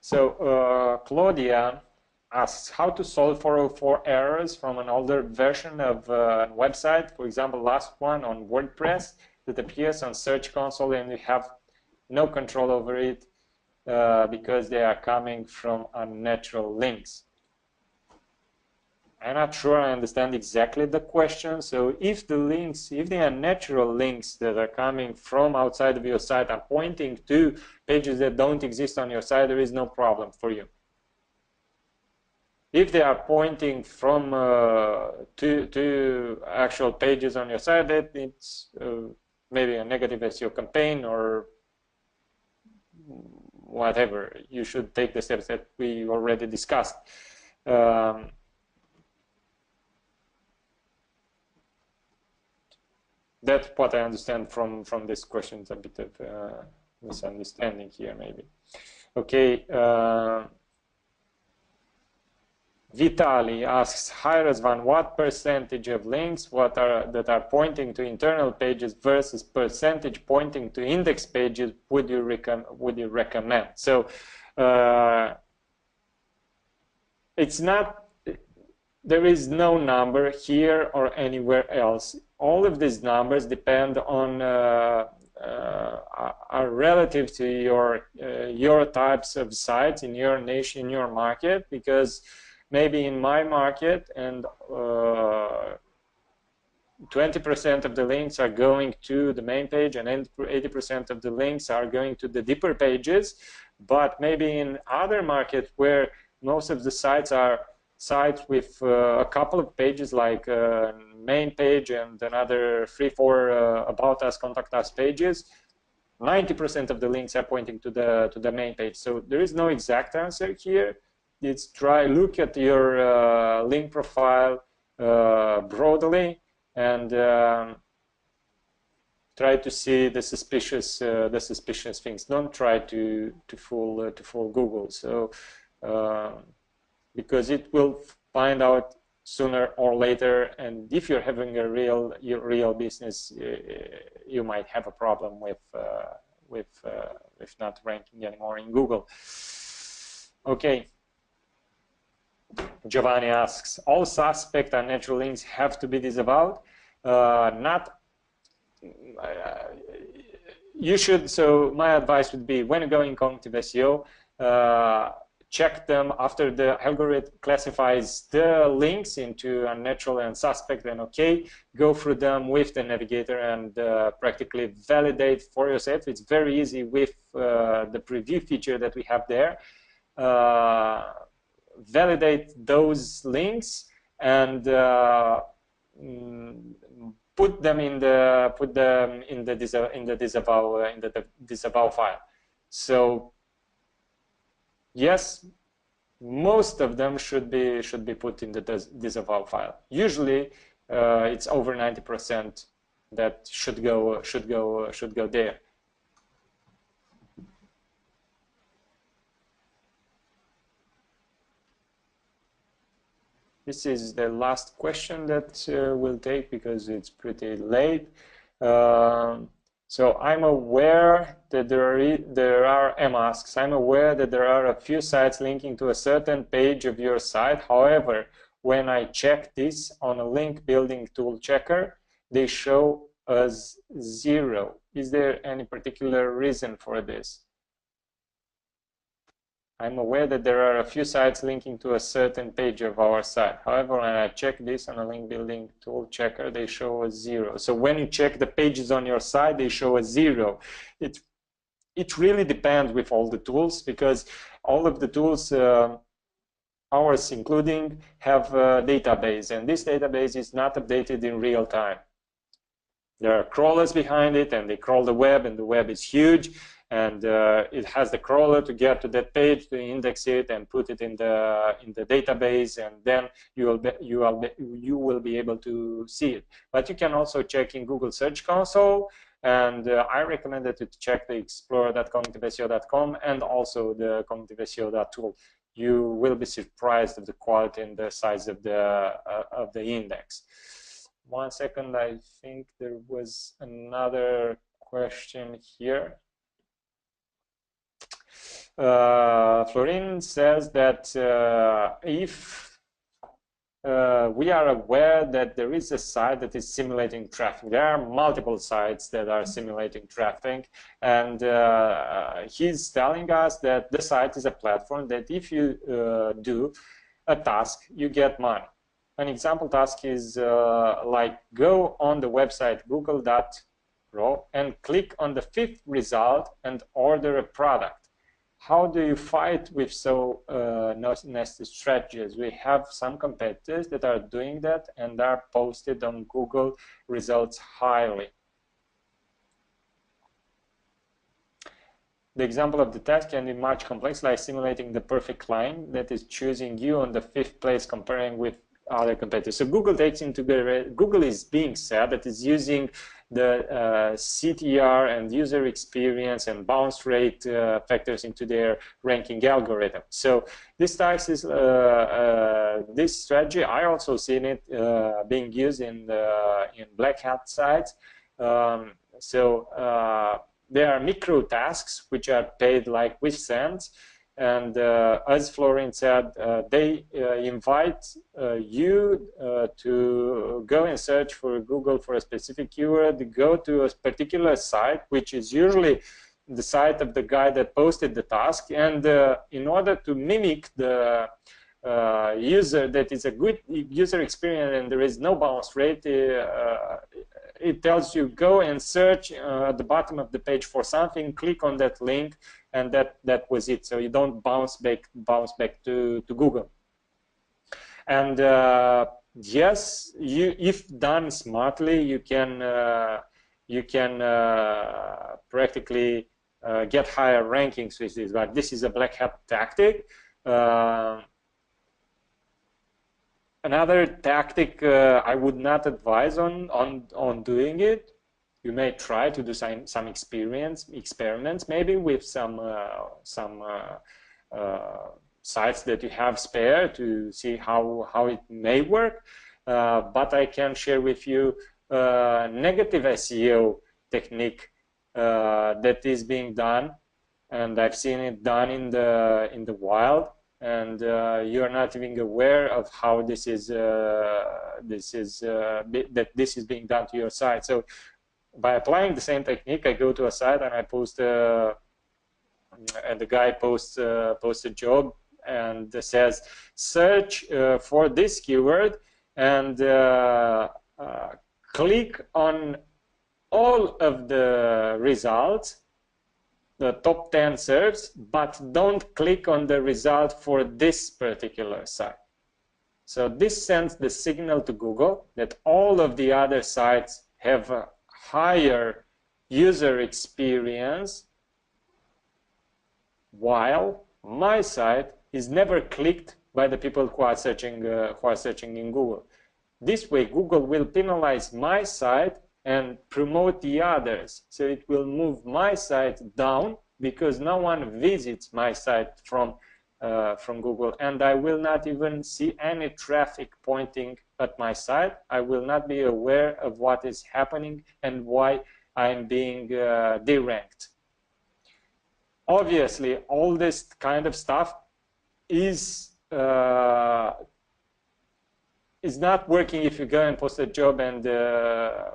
So Claudia asks how to solve 404 errors from an older version of a website, for example, last one on WordPress that appears on Search Console and you have no control over it because they are coming from unnatural links. I'm not sure I understand exactly the question. So if the unnatural links that are coming from outside of your site are pointing to pages that don't exist on your site, there is no problem for you. If they are pointing from to actual pages on your site, that it's maybe a negative SEO campaign or whatever. You should take the steps that we already discussed. That's what I understand from this question. It's a bit of misunderstanding here, maybe. Okay. Vitali asks, hi Razvan, what percentage of links that are pointing to internal pages versus percentage pointing to index pages would you recommend? So it's not, there is no number here or anywhere else. All of these numbers depend on are relative to your types of sites in your niche, in your market, because maybe in my market and 20% of the links are going to the main page and 80% of the links are going to the deeper pages, but maybe in other markets where most of the sites are sites with a couple of pages like main page and another 3-4 about us, contact us pages, 90% of the links are pointing to the main page. So there is no exact answer here. It's look at your link profile broadly and try to see the suspicious things. Don't try to fool Google. So because it will find out sooner or later, and if you're having a real business, you might have a problem with not ranking anymore in Google. Okay. Giovanni asks, all suspect unnatural links have to be disavowed? You should. So my advice would be, when you go in cognitive SEO, check them after the algorithm classifies the links into unnatural and suspect, then okay, go through them with the navigator and practically validate for yourself. It's very easy with the preview feature that we have there. Validate those links and put them in the disavow file. So yes, most of them should be put in the disavow file. Usually, it's over 90% that should go there. This is the last question that we'll take because it's pretty late. So I'm aware that there are asks, I'm aware that there are a few sites linking to a certain page of your site. However, when I check this on a link building tool checker, they show as 0. Is there any particular reason for this? I'm aware that there are a few sites linking to a certain page of our site. However, when I check this on a link building tool checker, they show a 0. So when you check the pages on your site, they show a 0. It really depends with all the tools, because all of the tools, ours including, have a database, and this database is not updated in real time. There are crawlers behind it, and they crawl the web, and the web is huge, and it has the crawler to get to that page, to index it and put it in the database, and then you will be able to see it. But you can also check in Google Search Console, and I recommend that you check the explorer.cognitiveSEO.com and also the cognitiveSEO.tool. You will be surprised at the quality and the size of the index. 1 second, I think there was another question here. Florin says that if we are aware that there is a site that is simulating traffic, there are multiple sites that are simulating traffic, and he's telling us that the site is a platform that if you do a task, you get money. An example task is like go on the website google.ro and click on the 5th result and order a product. How do you fight with so nasty strategies? We have some competitors that are doing that and are posted on Google results highly. The example of the task can be much complex, like simulating the perfect line that is choosing you on the 5th place comparing with other competitors. So Google takes into Google is being said that is using the CTR and user experience and bounce rate factors into their ranking algorithm. So this task is this strategy. I also seen it being used in black hat sites. There are micro tasks which are paid like with cents. And as Florin said, they invite you to go and search for Google for a specific keyword, go to a particular site, which is usually the site of the guy that posted the task. And in order to mimic the user that is a good user experience and there is no bounce rate, it tells you go and search at the bottom of the page for something, click on that link, and that was it. So you don't bounce back to Google. And yes, if done smartly, you can practically get higher rankings with this. But this is a black hat tactic. Another tactic I would not advise on doing it. You may try to do some experiments, maybe with some sites that you have spare to see how it may work. But I can share with you negative SEO technique that is being done, and I've seen it done in the wild. And you're not even aware of how this is being done to your site. So by applying the same technique, I go to a site and I post, and the guy posts a job and says, search for this keyword and click on all of the results, the top 10 serves, but don't click on the result for this particular site. So this sends the signal to Google that all of the other sites have a higher user experience, while my site is never clicked by the people who are searching in Google. This way, Google will penalize my site and promote the others. So it will move my site down because no one visits my site from Google, and I will not even see any traffic pointing at my site. I will not be aware of what is happening and why I'm being deranked. Obviously, all this kind of stuff is it's not working if you go and post a job and the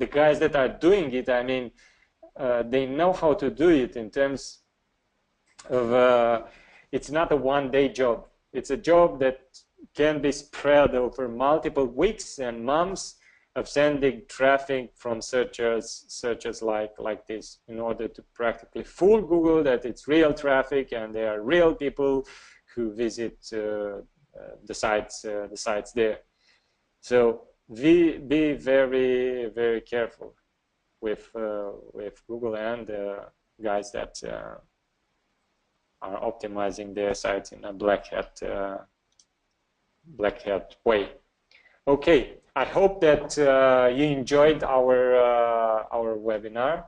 guys that are doing it, I mean, they know how to do it in terms of it's not a one-day job. It's a job that can be spread over multiple weeks and months of sending traffic from searches like this in order to practically fool Google that it's real traffic and there are real people who visit the sites there. So be very, very careful with Google and guys that are optimizing their sites in a black hat way. Okay, I hope that you enjoyed our webinar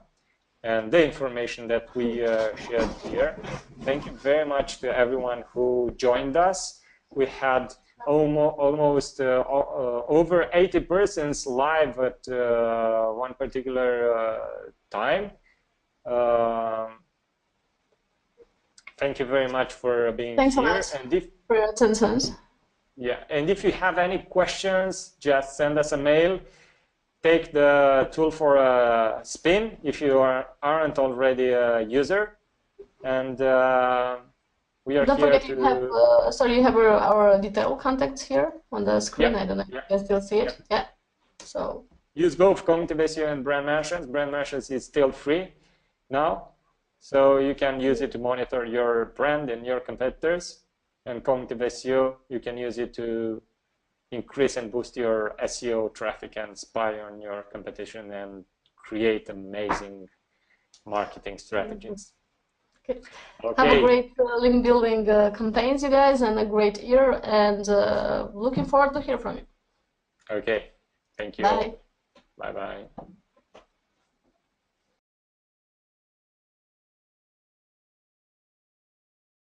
and the information that we shared here. Thank you very much to everyone who joined us. We had almost over 80 persons live at one particular time. Thank you very much for being
Thanks
here.
Thanks so much for your attention.
Yeah, and if you have any questions, just send us a mail. Take the tool for a spin if you aren't already a user. And we are
Don't
here
forget
to...
you have, sorry, you have our detailed contacts here on the screen.
Yeah,
I don't know if you can still see it. Yeah. So
use both cognitiveSEO and brand mentions. Brand mentions is still free now, so you can use it to monitor your brand and your competitors. And cognitiveSEO, you can use it to increase and boost your SEO traffic and spy on your competition and create amazing marketing strategies.
Okay. Have a great link building campaigns, you guys, and a great year, and looking forward to hear from you.
Okay, thank you.
Bye.
Bye-bye.